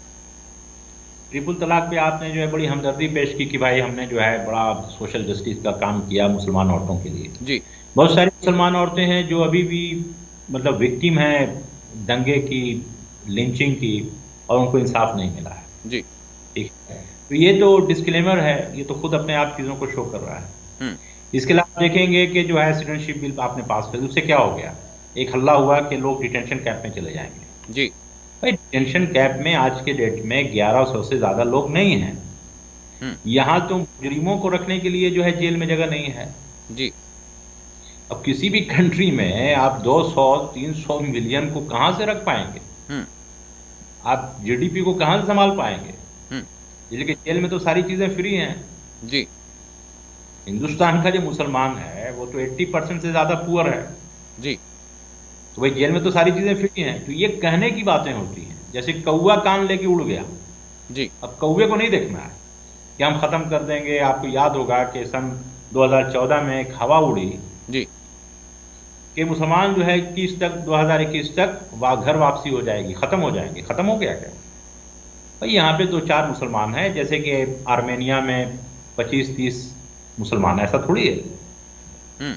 ट्रिपल तलाक पे आपने जो है बड़ी हमदर्दी पेश की कि भाई हमने जो है बड़ा सोशल जस्टिस का काम किया मुसलमान औरतों के लिए। जी। बहुत सारी मुसलमान औरतें हैं जो अभी भी मतलब विक्टिम हैं दंगे की, लिंचिंग की, और उनको इंसाफ नहीं मिला है। जी। ठीक है, तो ये तो डिस्क्लेमर है, ये तो खुद अपने आप चीज़ों को शो कर रहा है। हम्म। इसके अलावा आप देखेंगे कि जो है सिटीजनशिप बिल आपने पास कर, उससे क्या हो गया? एक हल्ला हुआ कि लोग डिटेंशन कैंप में चले जाएंगे। जी। भाई डिटेंशन कैंप में आज के डेट में 1100 से ज़्यादा लोग नहीं हैं। हम्म। यहाँ तो मुजरिमों को रखने के लिए जो है जेल में जगह नहीं है। जी। अब किसी भी कंट्री में आप 200-300 मिलियन को कहाँ से रख पाएंगे? हम्म। आप जीडीपी को कहाँ से संभाल पाएंगे? हम्म। इसलिए जेल में तो सारी चीज़ें फ्री हैं। जी। हिंदुस्तान का जो मुसलमान है वो तो 80% से ज़्यादा पुअर है। जी। तो भाई जेल में तो सारी चीज़ें फ्री हैं। तो ये कहने की बातें होती हैं, जैसे कौवा कान लेके उड़ गया। जी। अब कौवे को नहीं देखना है कि हम ख़त्म कर देंगे। आपको याद होगा कि सन 2014 में एक हवा उड़ी जी। कि मुसलमान जो है 2021 तक घर वापसी हो जाएगी, ख़त्म हो जाएंगे। ख़त्म हो गया क्या? भाई यहाँ पे 2-4 मुसलमान हैं, जैसे कि आर्मेनिया में 25-30 मुसलमान, ऐसा थोड़ी है। हम्म।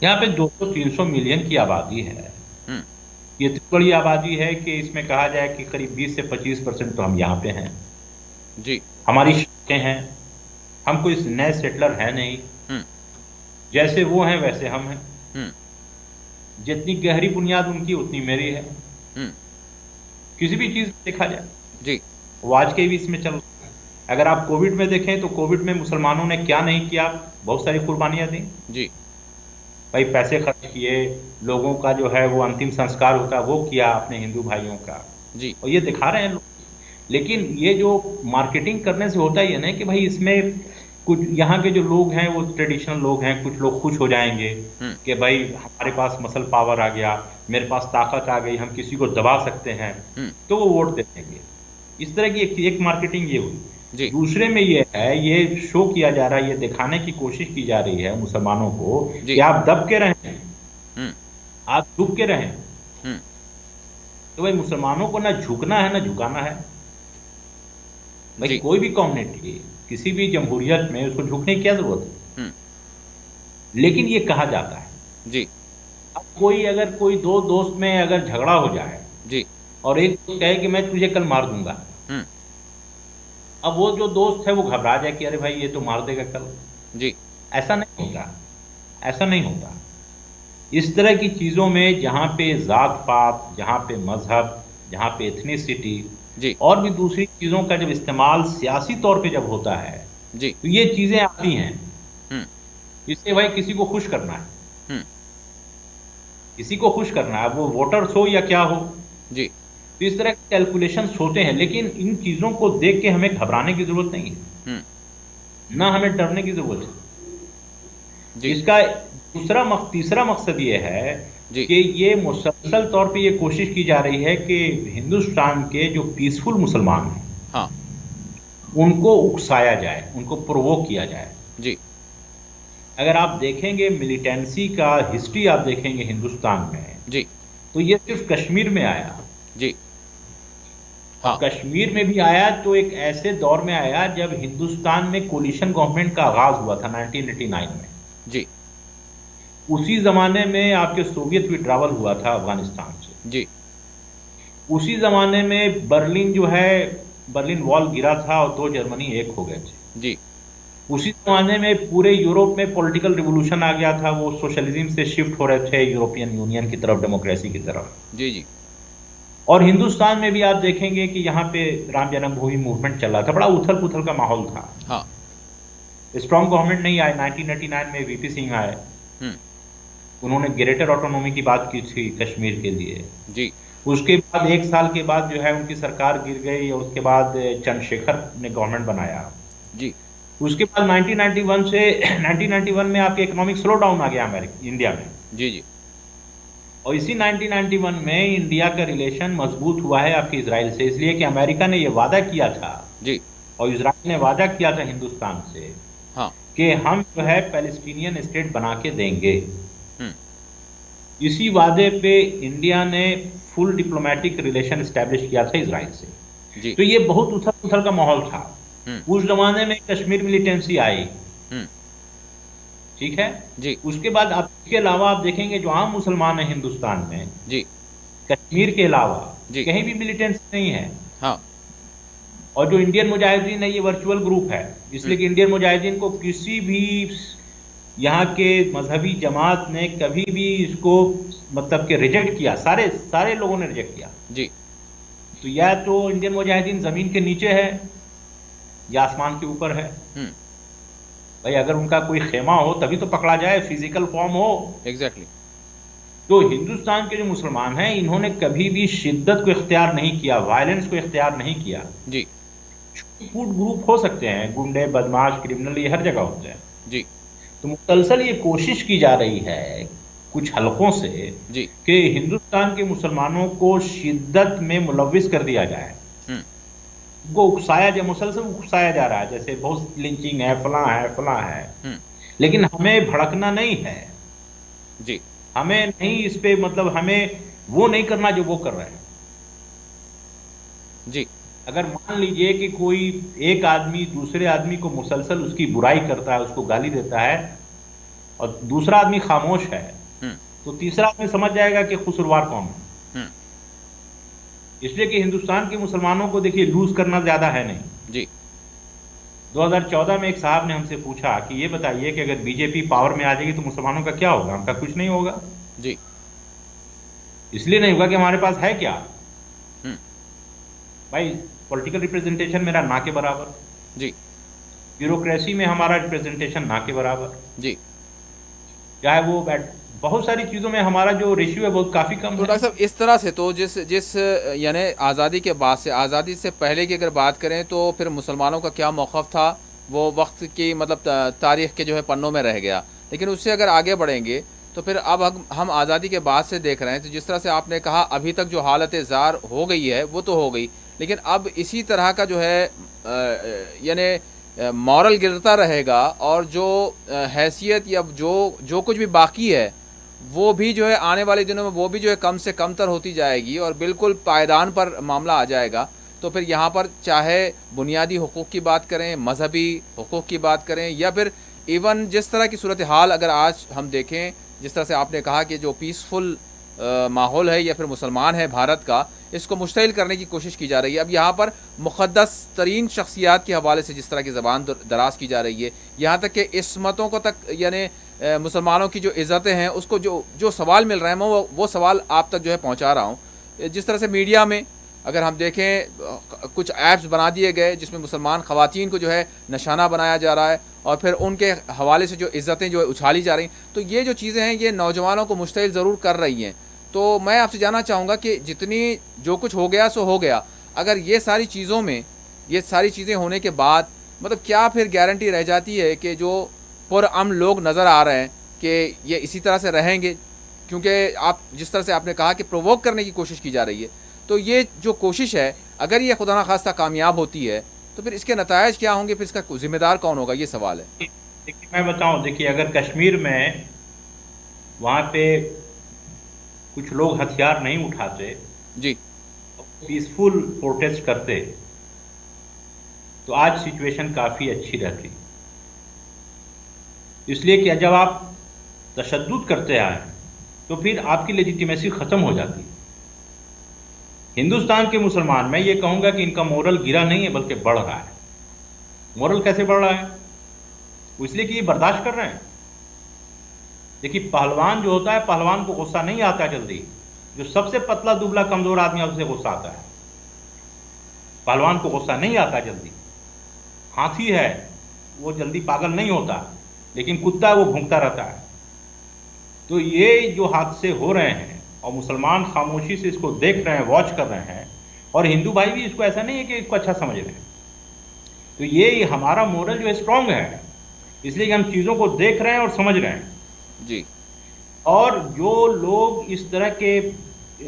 यहाँ पे 200-300 मिलियन की आबादी है। हम्म। ये इतनी बड़ी आबादी है कि इसमें कहा जाए कि करीब 20 से 25% तो हम यहाँ पे हैं। जी। हमारी शर्तें हैं, हम कोई नए सेटलर हैं नहीं। हम्म। जैसे वो हैं वैसे हम हैं। हम्म। जितनी गहरी बुनियाद उनकी उतनी मेरी है। हम्म। किसी भी चीज़ देखा जाए, जी। वो आज के भी इसमें चल रहा है। अगर आप कोविड में देखें तो कोविड में मुसलमानों ने क्या नहीं किया, बहुत सारी कुर्बानियाँ दी। जी। भाई पैसे खर्च किए, लोगों का जो है वो अंतिम संस्कार होता है वो किया अपने हिंदू भाइयों का, जी। और ये दिखा रहे हैं लोग। लेकिन ये जो मार्केटिंग करने से होता ही है ना कि भाई इसमें कुछ यहाँ के जो लोग हैं वो ट्रेडिशनल लोग हैं, कुछ लोग खुश हो जाएंगे हम्म। कि भाई हमारे पास मसल पावर आ गया, मेरे पास ताकत आ गई, हम किसी को दबा सकते हैं, हम्म। तो वो वोट दे देंगे। इस तरह की एक मार्केटिंग ये हुई। जी। दूसरे में ये है, ये शो किया जा रहा है, ये दिखाने की कोशिश की जा रही है मुसलमानों को जी। कि आप दब के रहें, हम्म। आप झुक के रहें। हम्म। तो भाई मुसलमानों को ना झुकना है ना झुकाना है। भाई जी। कोई भी कम्युनिटी किसी भी जमहूरियत में उसको झुकने की क्या जरूरत है? हम्म। लेकिन ये कहा जाता है। जी। अब कोई दो दोस्त में अगर झगड़ा हो जाए जी। और एक दोस्त कहे कि मैं तुझे कल मार दूंगा, हम्म। अब वो जो दोस्त है वो घबरा जाए कि अरे भाई ये तो मार देगा कल। जी। ऐसा नहीं होता, ऐसा नहीं होता। इस तरह की चीज़ों में जहाँ पे ज़ात पात, जहाँ पे मजहब, जहाँ पे एथनिसिटी जी। और भी दूसरी चीज़ों का जब इस्तेमाल सियासी तौर पे जब होता है, जी। तो ये चीज़ें आती हैं। हम्म। इससे भाई किसी को खुश करना है, हम्म। किसी को खुश करना है, वो वोटर्स हो या क्या हो। जी। तो इस तरह के कैलकुलेशंस होते हैं, लेकिन इन चीज़ों को देख के हमें घबराने की ज़रूरत नहीं है, हम्म। ना हमें डरने की ज़रूरत है। जी। इसका तीसरा मकसद ये है जी। कि ये मुसलसल तौर पे ये कोशिश की जा रही है कि हिंदुस्तान के जो पीसफुल मुसलमान हैं हाँ। उनको उकसाया जाए, उनको प्रोवोक किया जाए। जी। अगर आप देखेंगे मिलिटेंसी का हिस्ट्री आप देखेंगे हिंदुस्तान में, जी तो ये सिर्फ कश्मीर में आया। जी। और हाँ कश्मीर में भी आया तो एक ऐसे दौर में आया जब हिंदुस्तान में कोलिशन गवर्नमेंट का आगाज हुआ था 1989 में। जी उसी जमाने में आपके सोवियत विड्रावल हुआ था अफगानिस्तान से। जी उसी जमाने में बर्लिन जो है, बर्लिन वॉल गिरा था और दो जर्मनी एक हो गए थे। जी उसी जमाने में पूरे यूरोप में पॉलिटिकल रिवोल्यूशन आ गया था, वो सोशलिज्म से शिफ्ट हो रहे थे यूरोपियन यूनियन की तरफ, डेमोक्रेसी की तरफ। जी जी और हिंदुस्तान में भी आप देखेंगे कि यहाँ पे राम जन्मभूमि मूवमेंट चल रहा था, बड़ा उथल पुथल का माहौल था। हाँ। स्ट्रॉन्ग गवर्नमेंट नहीं आए। 1989 में वीपी सिंह आए, हम्म। उन्होंने ग्रेटर ऑटोनॉमी की बात की थी कश्मीर के लिए। जी उसके बाद एक साल के बाद जो है उनकी सरकार गिर गई और उसके बाद चंद्रशेखर ने गवर्नमेंट बनाया। जी उसके बाद 1991 से 1991 में आपके इकोनॉमिक स्लो डाउन आ गया अमेरिका इंडिया में। जी जी और इसी 1991 में इंडिया का रिलेशन मजबूत हुआ है आपके इजराइल से, इसलिए कि अमेरिका ने यह वादा किया था जी। और इजराइल ने वादा किया था हिंदुस्तान से हाँ। कि हम जो है पैलेस्टीनियन स्टेट बना के देंगे। हम्म। इसी वादे पे इंडिया ने फुल डिप्लोमेटिक रिलेशन एस्टेब्लिश किया था इजराइल से। जी। तो ये बहुत उथल पुथल का माहौल था। हम्म। उस जमाने में कश्मीर मिलिटेंसी आई, हम्म। ठीक है। जी उसके बाद आप इसके अलावा आप देखेंगे जो आम मुसलमान है हिंदुस्तान में, जी कश्मीर के अलावा जी। कहीं भी मिलिटेंसी नहीं है। हाँ। और जो इंडियन मुजाहिदीन है ये वर्चुअल ग्रुप है, इसलिए कि इंडियन मुजाहिदीन को किसी भी यहाँ के मजहबी जमात ने कभी भी इसको मतलब कि रिजेक्ट किया, सारे सारे लोगों ने रिजेक्ट किया। जी तो या तो इंडियन मुजाहिदीन जमीन के नीचे है या आसमान के ऊपर है। हम्म। भाई अगर उनका कोई खेमा हो तभी तो पकड़ा जाए, फिजिकल फॉर्म हो। एग्जैक्टली। तो हिंदुस्तान के जो मुसलमान हैं इन्होंने कभी भी शिद्दत को इख्तियार नहीं किया, वायलेंस को इख्तियार नहीं किया। जी फूड ग्रुप हो सकते हैं, गुंडे बदमाश क्रिमिनल ये हर जगह होते हैं। जी तो मुसलसल ये कोशिश की जा रही है कुछ हलकों से जी। कि हिंदुस्तान के मुसलमानों को शिद्दत में मुलविस कर दिया जाए, हम्म। उनको उकसाया जाए, मुसलसल उकसाया जा रहा है, जैसे बहुत लिंचिंग है, फलां है फलां है। हम्म। लेकिन हमें भड़कना नहीं है, जी हमें नहीं इस पे मतलब हमें वो नहीं करना जो वो कर रहे हैं। जी अगर मान लीजिए कि कोई एक आदमी दूसरे आदमी को मुसलसल उसकी बुराई करता है, उसको गाली देता है और दूसरा आदमी खामोश है, हम्म। तो तीसरा आदमी समझ जाएगा कि कसूरवार कौन है। हम्म। इसलिए कि हिंदुस्तान के मुसलमानों को देखिए लूज करना ज्यादा है नहीं। जी 2014 में एक साहब ने हमसे पूछा कि ये बताइए कि अगर बीजेपी पावर में आ जाएगी तो मुसलमानों का क्या होगा? उनका कुछ नहीं होगा। जी। इसलिए नहीं होगा कि हमारे पास है क्या हम्म। भाई, पॉलिटिकल रिप्रेजेंटेशन मेरा ना के बराबर, जी ब्यूरोक्रेसी में हमारा रिप्रेजेंटेशन ना के बराबर, जी। चाहे वो बहुत सारी चीज़ों में हमारा जो रेशियो है बहुत काफ़ी कम तो है। डॉक्टर साहब इस तरह से तो जिस जिस यानी आज़ादी के बाद से, आज़ादी से पहले की अगर बात करें तो फिर मुसलमानों का क्या मौक़िफ़ था वो वक्त की मतलब तारीख़ के जो है पन्नों में रह गया। लेकिन उससे अगर आगे बढ़ेंगे तो फिर अब हम आज़ादी के बाद से देख रहे हैं, तो जिस तरह से आपने कहा अभी तक जो हालत ज़ार हो गई है वो तो हो गई, लेकिन अब इसी तरह का जो है यानी मॉरल गिरता रहेगा और जो हैसियत या जो कुछ भी बाकी है वो भी जो है आने वाले दिनों में वो भी जो है कम से कमतर होती जाएगी और बिल्कुल पायदान पर मामला आ जाएगा। तो फिर यहाँ पर चाहे बुनियादी हुकूक़ की बात करें, मजहबी हुकूक़ की बात करें, या फिर इवन जिस तरह की सूरत हाल अगर आज हम देखें, जिस तरह से आपने कहा कि जो पीसफुल माहौल है या फिर मुसलमान है भारत का, इसको मुश्तइल करने की कोशिश की जा रही है। अब यहाँ पर मुक़द्दस तरीन शख्सियात के हवाले से जिस तरह की ज़बान दराज की जा रही है, यहाँ तक कि इस्मतों को तक यानी मुसलमानों की जो इज़्ज़तें हैं उसको जो सवाल मिल रहे हैं मैं वो सवाल आप तक जो है पहुँचा रहा हूँ। जिस तरह से मीडिया में अगर हम देखें कुछ ऐप्स बना दिए गए जिसमें मुसलमान ख़वातीन को जो है निशाना बनाया जा रहा है और फिर उनके हवाले से जो इज़्ज़तें जो है उछाली जा रही, तो ये जो चीज़ें हैं ये नौजवानों को मुश्तइल ज़रूर कर रही हैं। तो मैं आपसे जानना चाहूँगा कि जितनी जो कुछ हो गया सो हो गया, अगर ये सारी चीज़ों में ये सारी चीज़ें होने के बाद मतलब क्या फिर गारंटी रह जाती है कि जो पुरअमन लोग नज़र आ रहे हैं कि ये इसी तरह से रहेंगे? क्योंकि आप जिस तरह से आपने कहा कि प्रोवोक करने की कोशिश की जा रही है, तो ये जो कोशिश है अगर ये खुदा न खास्ता कामयाब होती है तो फिर इसके नतायज क्या होंगे, फिर इसका ज़िम्मेदार कौन होगा, ये सवाल है। देखिए मैं बताऊं, देखिए अगर कश्मीर में वहां पे कुछ लोग हथियार नहीं उठाते, जी। पीसफुल प्रोटेस्ट करते, तो आज सिचुएशन काफी अच्छी रहती। इसलिए कि जब आप तशद्दुद करते आए तो फिर आपकी लेजिटिमेसी खत्म हो जाती। हिंदुस्तान के मुसलमान, मैं ये कहूंगा कि इनका मोरल गिरा नहीं है बल्कि बढ़ रहा है। मोरल कैसे बढ़ रहा है? वो इसलिए कि ये बर्दाश्त कर रहे हैं। देखिए पहलवान जो होता है, पहलवान को गुस्सा नहीं आता जल्दी। जो सबसे पतला दुबला कमजोर आदमी है उसे गुस्सा आता है, पहलवान को गुस्सा नहीं आता जल्दी। हाथी है वो जल्दी पागल नहीं होता, लेकिन कुत्ता है वो भौंकता रहता है। तो ये जो हादसे हो रहे हैं और मुसलमान खामोशी से इसको देख रहे हैं, वॉच कर रहे हैं, और हिंदू भाई भी इसको ऐसा नहीं है कि इसको अच्छा समझ रहे हैं। तो ये हमारा मोरल जो है स्ट्रांग है, इसलिए कि हम चीज़ों को देख रहे हैं और समझ रहे हैं। जी। और जो लोग इस तरह के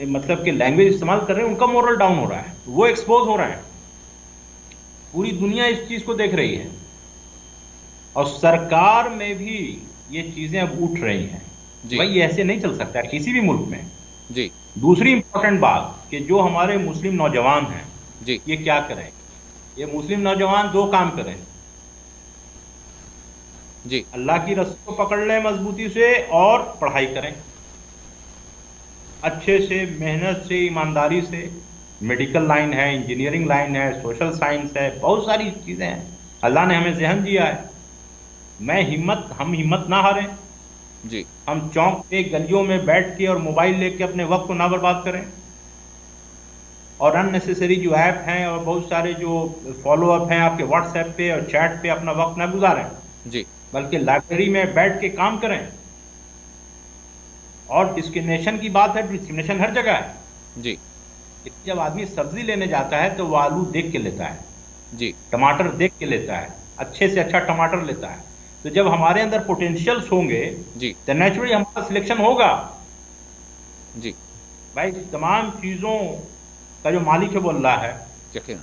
मतलब के लैंग्वेज इस्तेमाल कर रहे हैं उनका मोरल डाउन हो रहा है, वो एक्सपोज हो रहे हैं। पूरी दुनिया इस चीज़ को देख रही है और सरकार में भी ये चीज़ें अब उठ रही हैं। जी। भाई ये ऐसे नहीं चल सकता है किसी भी मुल्क में। जी। दूसरी इंपॉर्टेंट बात कि जो हमारे मुस्लिम नौजवान हैं जी। ये क्या करें? ये मुस्लिम नौजवान दो काम करें। जी। अल्लाह की रस्सी को पकड़ लें मजबूती से और पढ़ाई करें अच्छे से, मेहनत से, ईमानदारी से। मेडिकल लाइन है, इंजीनियरिंग लाइन है, सोशल साइंस है, बहुत सारी चीज़ें हैं। अल्लाह ने हमें जहन दिया है। हम हिम्मत ना हारें। जी। हम चौक पे गलियों में बैठ के और मोबाइल लेके अपने वक्त को ना बर्बाद करें। और अननेसेसरी जो ऐप हैं और बहुत सारे जो फॉलो अप हैं आपके व्हाट्सएप पे और चैट पे अपना वक्त ना गुजारें, जी। बल्कि लाइब्रेरी में बैठ के काम करें। और डिस्क्रिमिनेशन की बात है, डिस्क्रिमिनेशन हर जगह है। जी। जब आदमी सब्जी लेने जाता है तो वो आलू देख के लेता है, जी। टमाटर देख के लेता है, अच्छे से अच्छा टमाटर लेता है। तो जब हमारे अंदर पोटेंशियल्स होंगे जी। तो नेचुरली हमारा सिलेक्शन होगा। जी। भाई तमाम चीज़ों का जो मालिक है वो अल्लाह है। यकीन।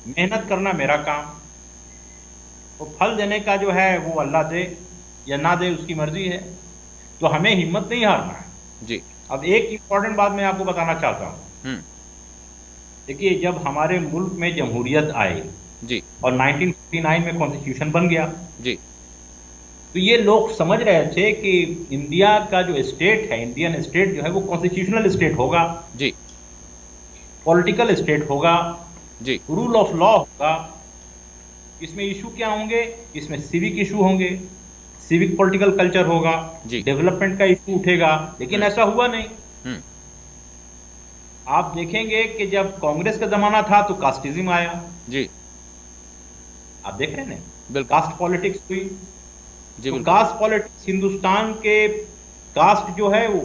मेहनत करना मेरा काम, वो फल देने का जो है वो अल्लाह दे या ना दे उसकी मर्जी है। तो हमें हिम्मत नहीं हारना है। जी। अब एक इम्पॉर्टेंट बात मैं आपको बताना चाहता हूँ। हम्म। देखिए जब हमारे मुल्क में जमहूरियत आई जी। और 1949 में कॉन्स्टिट्यूशन बन गया, जी। तो ये लोग समझ रहे थे कि इंडिया का जो स्टेट है, इंडियन स्टेट जो है वो कॉन्स्टिट्यूशनल स्टेट होगा, जी। पॉलिटिकल स्टेट होगा, जी। रूल ऑफ लॉ होगा। इसमें इशू क्या होंगे? इसमें सिविक इशू होंगे, सिविक पॉलिटिकल कल्चर होगा, जी। डेवलपमेंट का इशू उठेगा। लेकिन ऐसा हुआ नहीं। हम्म। आप देखेंगे कि जब कांग्रेस का जमाना था तो कास्टिज्म आया। जी। आप देख रहे हैं ना, बिल्कुल। कास्ट पॉलिटिक्स हुई। जी। तो बिल्कुल। कास्ट पॉलिटिक्स हिंदुस्तान के, कास्ट जो है वो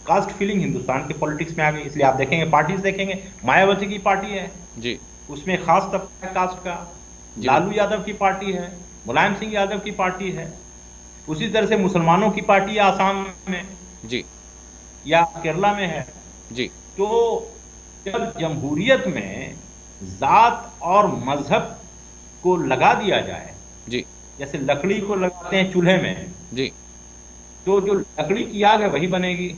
कास्ट फीलिंग हिंदुस्तान के पॉलिटिक्स में आ गई। इसलिए आप देखेंगे पार्टीज देखेंगे, मायावती की पार्टी है जी। उसमें खास तबका है कास्ट का। जी। लालू यादव की पार्टी है, मुलायम सिंह यादव की पार्टी है। उसी तरह से मुसलमानों की पार्टी आसाम में जी। या केरला में है। जी। तो जब जमहूरियत में जात और मजहब को लगा दिया जाए, जी। जैसे लकड़ी को लगाते हैं चूल्हे में, जी। तो जो लकड़ी की आग है वही बनेगी।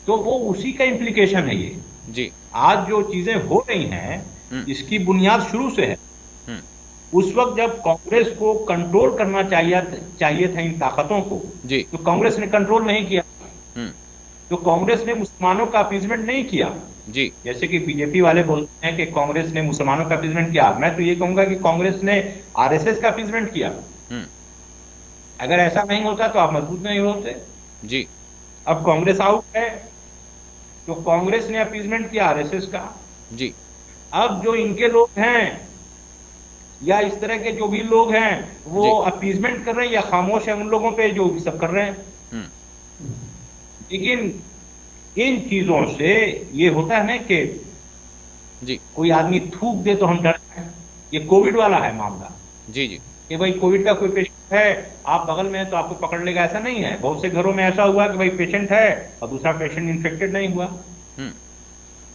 तो वो उसी का इम्प्लीकेशन है ये। जी। आज जो चीजें हो रही हैं इसकी बुनियाद शुरू से है। उस वक्त जब कांग्रेस को कंट्रोल करना चाहिए था इन ताकतों को, जी। तो कांग्रेस ने कंट्रोल नहीं किया। हम्म। तो कांग्रेस ने मुसलमानों का अपीजमेंट नहीं किया। जी। जैसे कि बीजेपी वाले बोलते हैं कि कांग्रेस ने मुसलमानों का अपीजमेंट किया, मैं तो ये कहूंगा कि कांग्रेस ने आरएसएस का अपीजमेंट किया। अगर ऐसा नहीं होता तो आप मजबूत नहीं होते। जी। अब कांग्रेस आउट है तो कांग्रेस ने अपीजमेंट किया आरएसएस का। जी। अब जो इनके लोग हैं या इस तरह के जो भी लोग हैं वो अपीजमेंट कर रहे हैं या खामोश है उन लोगों पे जो सब कर रहे हैं। लेकिन इन चीजों से ये होता है ना कि जी। कोई आदमी थूक दे तो हम डरते हैं। ये कोविड वाला है मामला। जी। जी। कि भाई कोविड का कोई पेशेंट है, आप बगल में है तो आपको पकड़ लेगा, ऐसा नहीं है। बहुत से घरों में ऐसा हुआ कि भाई पेशेंट है और दूसरा पेशेंट इन्फेक्टेड नहीं हुआ।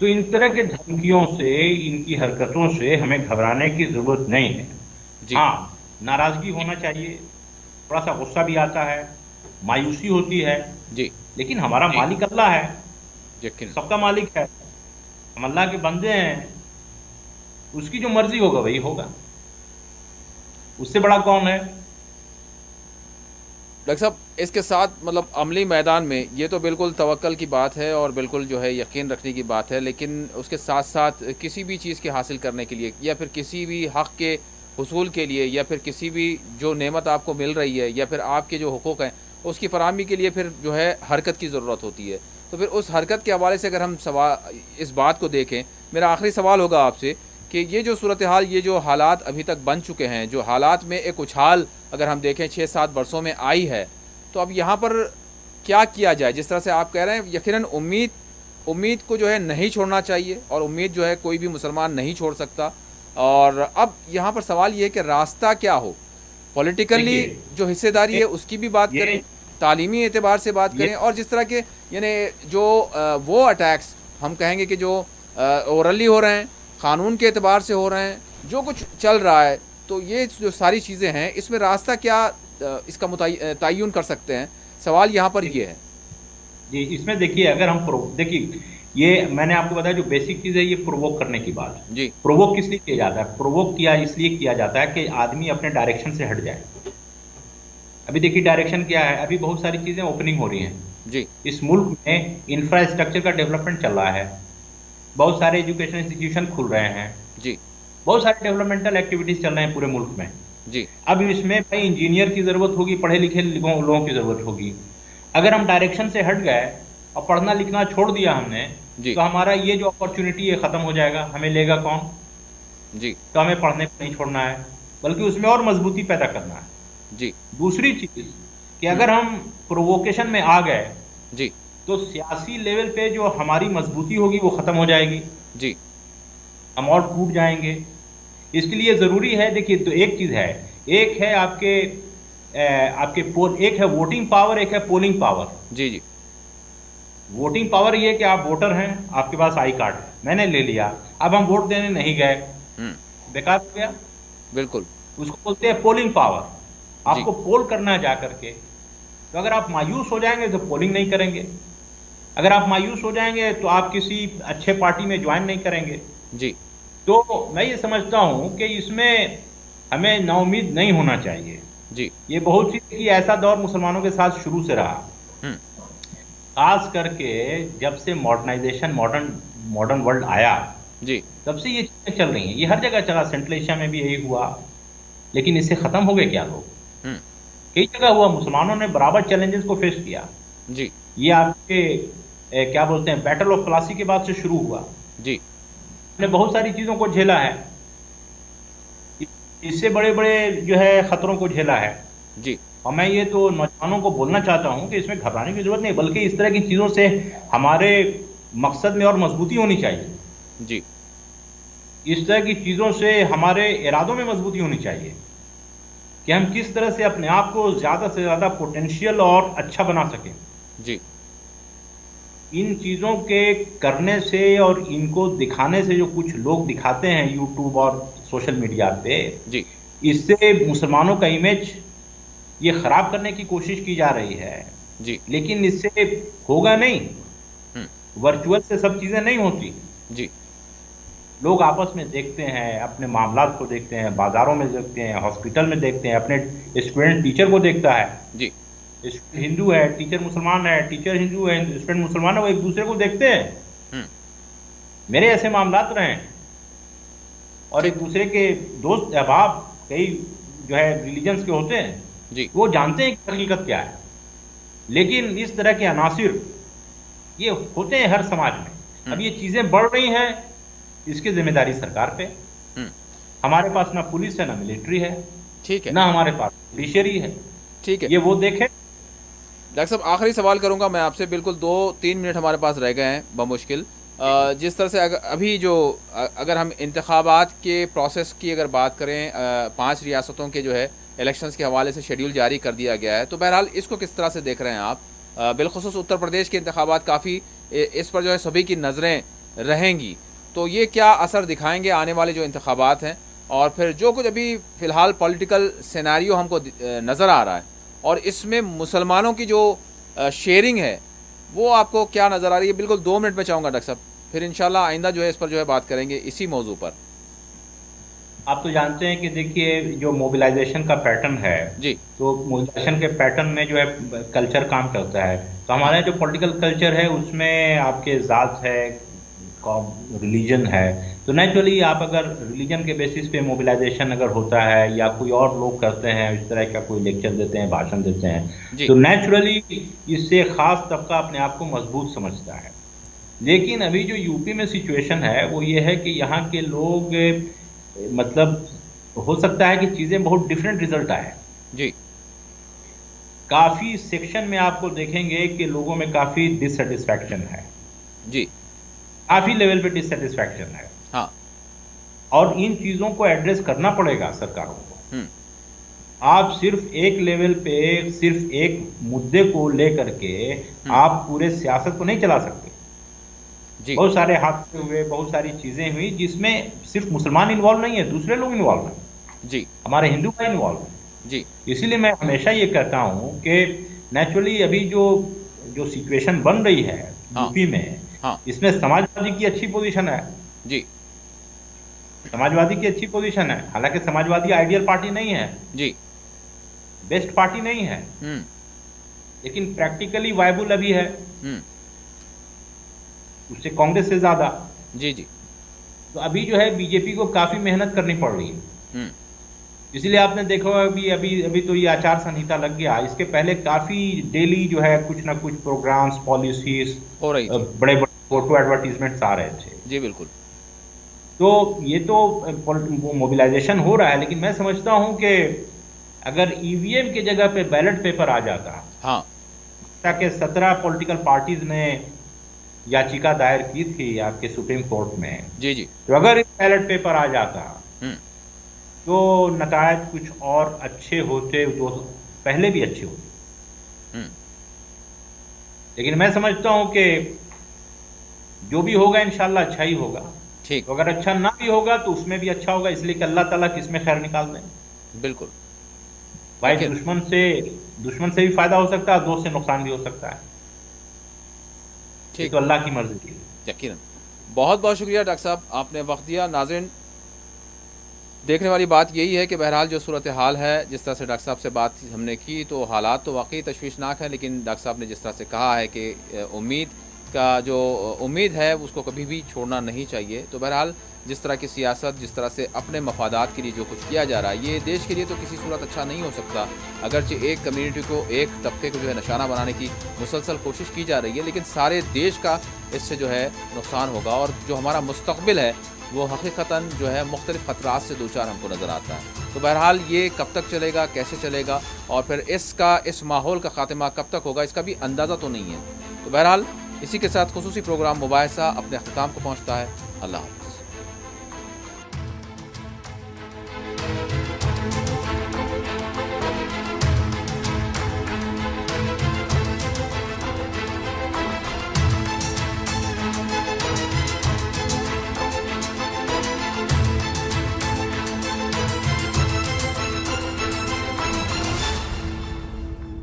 तो इन तरह के धमकियों से, इनकी हरकतों से हमें घबराने की जरूरत नहीं है। हाँ, नाराज़गी होना चाहिए, थोड़ा सा गुस्सा भी आता है, मायूसी होती है, जी। लेकिन हमारा मालिक अल्लाह है, यकीन। सबका मालिक है, हम अल्लाह के बंदे हैं, उसकी जो मर्जी होगा वही होगा, उससे बड़ा कौन है? डॉक्टर साहब, इसके साथ मतलब अमली मैदान में ये तो बिल्कुल तवक्ल की बात है और बिल्कुल जो है यकीन रखने की बात है, लेकिन उसके साथ साथ किसी भी चीज़ के हासिल करने के लिए या फिर किसी भी हक़ के हुसूल के लिए या फिर किसी भी जो नेमत आपको मिल रही है या फिर आपके जो हुकूक हैं उसकी फ़राहमी के लिए फिर जो है हरकत की ज़रूरत होती है। तो फिर उस हरकत के हवाले से अगर हम इस बात को देखें, मेरा आखिरी सवाल होगा आपसे कि ये जो सूरत हाल, ये जो हालात अभी तक बन चुके हैं, जो हालात में एक उछाल अगर हम देखें 6-7 वर्षों में आई है, तो अब यहाँ पर क्या किया जाए? जिस तरह से आप कह रहे हैं, यकीनन उम्मीद को जो है नहीं छोड़ना चाहिए और उम्मीद जो है कोई भी मुसलमान नहीं छोड़ सकता। और अब यहाँ पर सवाल ये है कि रास्ता क्या हो? पॉलिटिकली देखिए, जो हिस्सेदारी है ये उसकी भी बात ये करें, तालीमी एतबार से बात ये करें, और जिस तरह के यानी जो वो अटैक्स हम कहेंगे कि जो ओरली हो रहे हैं, क़ानून के एतबार से हो रहे हैं, जो कुछ चल रहा है, तो ये जो सारी चीज़ें हैं, इसमें रास्ता क्या इसका तय्युन कर सकते हैं? सवाल यहाँ पर ये है। जी, इसमें देखिए, अगर हम देखिए, ये मैंने आपको बताया जो बेसिक चीज़ है, ये प्रोवोक करने की बात है। जी, प्रोवोक किस लिए किया जाता है? प्रोवोक किया इसलिए किया जाता है कि आदमी अपने डायरेक्शन से हट जाए। अभी देखिए डायरेक्शन क्या है, अभी बहुत सारी चीज़ें ओपनिंग हो रही हैं। जी, इस मुल्क में इंफ्रास्ट्रक्चर का डेवलपमेंट चल रहा है, बहुत सारे एजुकेशन इंस्टीट्यूशन खुल रहे हैं, जी, बहुत सारे डेवलपमेंटल एक्टिविटीज़ चल रहे हैं पूरे मुल्क में। जी, अब इसमें भाई इंजीनियर की ज़रूरत होगी, पढ़े लिखे लोगों की ज़रूरत होगी। अगर हम डायरेक्शन से हट गए और पढ़ना लिखना छोड़ दिया हमने, जी, तो हमारा ये जो अपॉर्चुनिटी है ख़त्म हो जाएगा, हमें लेगा कौन? जी, तो हमें पढ़ने को नहीं छोड़ना है, बल्कि उसमें और मजबूती पैदा करना है। जी, दूसरी चीज़ कि हुँ, अगर हम प्रोवोकेशन में आ गए, जी, तो सियासी लेवल पे जो हमारी मजबूती होगी वो ख़त्म हो जाएगी, जी, हम और टूट जाएंगे। इसके लिए ज़रूरी है, देखिए, तो एक चीज़ है, एक है आपके पोल, एक है वोटिंग पावर, एक है पोलिंग पावर। जी, जी, वोटिंग पावर ये है कि आप वोटर हैं, आपके पास आई कार्ड है, मैंने ले लिया, अब हम वोट देने नहीं गए, हुँ, बेकार हो गया। बिल्कुल, उसको बोलते हैं पोलिंग पावर। जी, आपको पोल करना है जा करके, तो अगर आप मायूस हो जाएंगे तो पोलिंग नहीं करेंगे, अगर आप मायूस हो जाएंगे तो आप किसी अच्छे पार्टी में ज्वाइन नहीं करेंगे। जी, तो मैं ये समझता हूँ कि इसमें हमें नाउम्मीद नहीं होना चाहिए। जी, ये बहुत सी कि ऐसा दौर मुसलमानों के साथ शुरू से रहा, हुँ, खास करके जब से मॉडर्नाइजेशन, मॉडर्न मॉडर्न वर्ल्ड आया, जी, तब से ये चीज़ें चल रही हैं। ये हर जगह चला, सेंट्रल एशिया में भी यही हुआ, लेकिन इससे ख़त्म हो गए क्या लोग? हुँ, कई जगह हुआ, मुसलमानों ने बराबर चैलेंजेस को फेस किया। जी, ये आपके क्या बोलते हैं, बैटल ऑफ प्लासी के बाद से शुरू हुआ, जी, ने बहुत सारी चीज़ों को झेला है, इससे बड़े-बड़े जो है खतरों को झेला है। जी, और मैं ये तो नौजवानों को बोलना चाहता हूँ कि इसमें घबराने की ज़रूरत नहीं, बल्कि इस तरह की चीज़ों से हमारे मकसद में और मजबूती होनी चाहिए। जी, इस तरह की चीज़ों से हमारे इरादों में मजबूती होनी चाहिए कि हम किस तरह से अपने आप को ज़्यादा से ज़्यादा पोटेंशियल और अच्छा बना सकें। जी, इन चीज़ों के करने से और इनको दिखाने से, जो कुछ लोग दिखाते हैं यूट्यूब और सोशल मीडिया पे, जी, इससे मुसलमानों का इमेज ये ख़राब करने की कोशिश की जा रही है, जी, लेकिन इससे होगा नहीं। हुँ, वर्चुअल से सब चीज़ें नहीं होती। जी, लोग आपस में देखते हैं, अपने मामलात को देखते हैं, बाज़ारों में देखते हैं, हॉस्पिटल में देखते हैं, अपने स्टूडेंट टीचर को देखता है। जी, स्टूडेंट हिंदू है, टीचर मुसलमान है, टीचर हिंदू है, स्टूडेंट मुसलमान है, वो एक-दूसरे को देखते हैं। हुँ, मेरे ऐसे मामलात रहे हैं, और ठीक, एक-दूसरे के दोस्त अहबाब कई जो है रिलीजन्स के होते हैं, जी, वो जानते हैं कि हकीकत क्या है। लेकिन इस तरह के अनासिर ये होते हैं हर समाज में। हुँ, अब ये चीज़ें बढ़ रही हैं, इसकी ज़िम्मेदारी सरकार पे। हुँ, हमारे पास ना पुलिस है, ना मिलिट्री है, ठीक है, ना हमारे पास जुडिशरी है। ठीक है। ये वो देखें। डॉक्टर साहब, आखिरी सवाल करूँगा मैं आपसे, बिल्कुल 2-3 मिनट हमारे पास रह गए हैं बमुश्किल। जिस तरह से अभी जो अगर हम इंतखाबात के प्रोसेस की अगर बात करें, 5 रियासतों के जो है इलेक्शंस के हवाले से शेड्यूल जारी कर दिया गया है, तो बहरहाल इसको किस तरह से देख रहे हैं आप? बिलख़ुसूस उत्तर प्रदेश के इंतखाबात काफ़ी इस पर जो है सभी की नज़रें रहेंगी, तो ये क्या असर दिखाएँगे आने वाले जो इंतखाबात हैं? और फिर जो कुछ अभी फ़िलहाल पॉलिटिकल सिनेरियो हमको नज़र आ रहा है, और इसमें मुसलमानों की जो शेयरिंग है वो आपको क्या नज़र आ रही है? बिल्कुल 2 मिनट में चाहूँगा डॉक्टर साहब, फिर इंशाल्लाह आइंदा जो है इस पर जो है बात करेंगे इसी मौजू पर। आप तो जानते हैं कि देखिए जो मोबिलाइजेशन का पैटर्न है, जी। तो मोबिलाइजेशन के पैटर्न में जो है कल्चर काम करता है। तो हमारा जो पॉलिटिकल कल्चर है उसमें आपके ज़ात है, रिलीजन है, तो नेचुरली आप अगर रिलीजन के बेसिस पे मोबिलाइजेशन अगर होता है या कोई और लोग करते हैं इस तरह का, कोई लेक्चर देते हैं, भाषण देते हैं, जी। तो नेचुरली इससे खास तबका अपने आप को मजबूत समझता है। लेकिन अभी जो यूपी में सिचुएशन है वो ये है कि यहाँ के लोग मतलब हो सकता है कि चीज़ें बहुत डिफरेंट रिजल्ट आए। जी। काफ़ी सेक्शन में आपको देखेंगे कि लोगों में काफ़ी डिससेटिस्फैक्शन है, जी। काफ़ी लेवल पे डिससेटिस्फैक्शन है, हाँ। और इन चीज़ों को एड्रेस करना पड़ेगा सरकारों को। हुँ। आप सिर्फ एक लेवल पे सिर्फ एक मुद्दे को लेकर के आप पूरे सियासत को नहीं चला सकते। जी। बहुत सारे हादसे हुए, बहुत सारी चीज़ें हुई जिसमें सिर्फ मुसलमान इन्वॉल्व नहीं है, दूसरे लोग इन्वॉल्व हैं, जी। हमारे हिंदू भाई इन्वॉल्व हैं। जी। इसीलिए मैं हमेशा ये कहता हूँ कि नेचुरली अभी जो जो सिचुएशन बन रही है हाँ। यूपी में, हाँ। इसमें समाजवादी की अच्छी पोजीशन है। जी। समाजवादी की अच्छी पोजीशन है, हालांकि समाजवादी आइडियल पार्टी नहीं है, जी। बेस्ट पार्टी नहीं है, हुँ। लेकिन प्रैक्टिकली वायबल अभी है, हुँ। उससे कांग्रेस से ज़्यादा। जी। जी। तो अभी जो है बीजेपी को काफ़ी मेहनत करनी पड़ रही है। हुँ। इसलिए आपने देखा होगा अभी अभी अभी तो ये आचार संहिता लग गया, इसके पहले काफ़ी डेली जो है कुछ ना कुछ प्रोग्राम्स, पॉलिसीज, हो रही थी। बड़े बड़े फोटो एडवर्टीजमेंट्स आ रहे थे। जी, बिल्कुल। तो ये तो मोबिलाइजेशन हो रहा है, लेकिन मैं समझता हूँ कि अगर ईवीएम की जगह पे बैलेट पेपर आ जाता, हाँ। ताकि 17 पॉलिटिकल पार्टीज ने याचिका दायर की थी आपके सुप्रीम कोर्ट में, जी। जी। तो अगर बैलेट पेपर आ जाता हुँ। तो नतायज कुछ और अच्छे होते, जो पहले भी अच्छे होते। हुँ। लेकिन मैं समझता हूँ कि जो भी होगा इंशाल्लाह अच्छा ही होगा। ठीक। तो अगर अच्छा ना भी होगा तो उसमें भी अच्छा होगा, इसलिए कि अल्लाह ताला किसमें खैर निकाल दें। बिल्कुल। भाई देखिए, दुश्मन से भी फायदा हो सकता है, दोस्त से नुकसान भी हो सकता है। ये ठीक। तो अल्लाह की मर्जी थी। यकीनन। बहुत-बहुत शुक्रिया डॉक्टर साहब, आपने वक़्त दिया। नाज़रीन, देखने वाली बात यही है कि बहरहाल जो सूरत हाल है, जिस तरह से डॉक्टर साहब से बात हमने की, तो हालात तो वाक़ई तशवीशनाक हैं, लेकिन डॉक्टर साहब ने जिस तरह से कहा है कि उम्मीद है उसको कभी भी छोड़ना नहीं चाहिए। तो बहरहाल जिस तरह की सियासत, जिस तरह से अपने मफादात के लिए जो कुछ किया जा रहा है, ये देश के लिए तो किसी सूरत अच्छा नहीं हो सकता। अगरचे एक कम्युनिटी को, एक तबके को जो है निशाना बनाने की मुसलसल कोशिश की जा रही है, लेकिन सारे देश का इससे जो है नुकसान होगा, और जो हमारा मुस्तक़बिल है वो हकीकतन जो है मुख्तलिफ़ ख़तरात से दो चार हमको नज़र आता है। तो बहरहाल ये कब तक चलेगा, कैसे चलेगा, और फिर इस माहौल का ख़ात्मा कब तक होगा, इसका भी अंदाज़ा तो नहीं है। तो बहरहाल इसी के साथ ख़ुसूसी प्रोग्राम मुबाहिसा अपने अख्ताम को पहुँचता है। अल्लाह हाफ़िज़।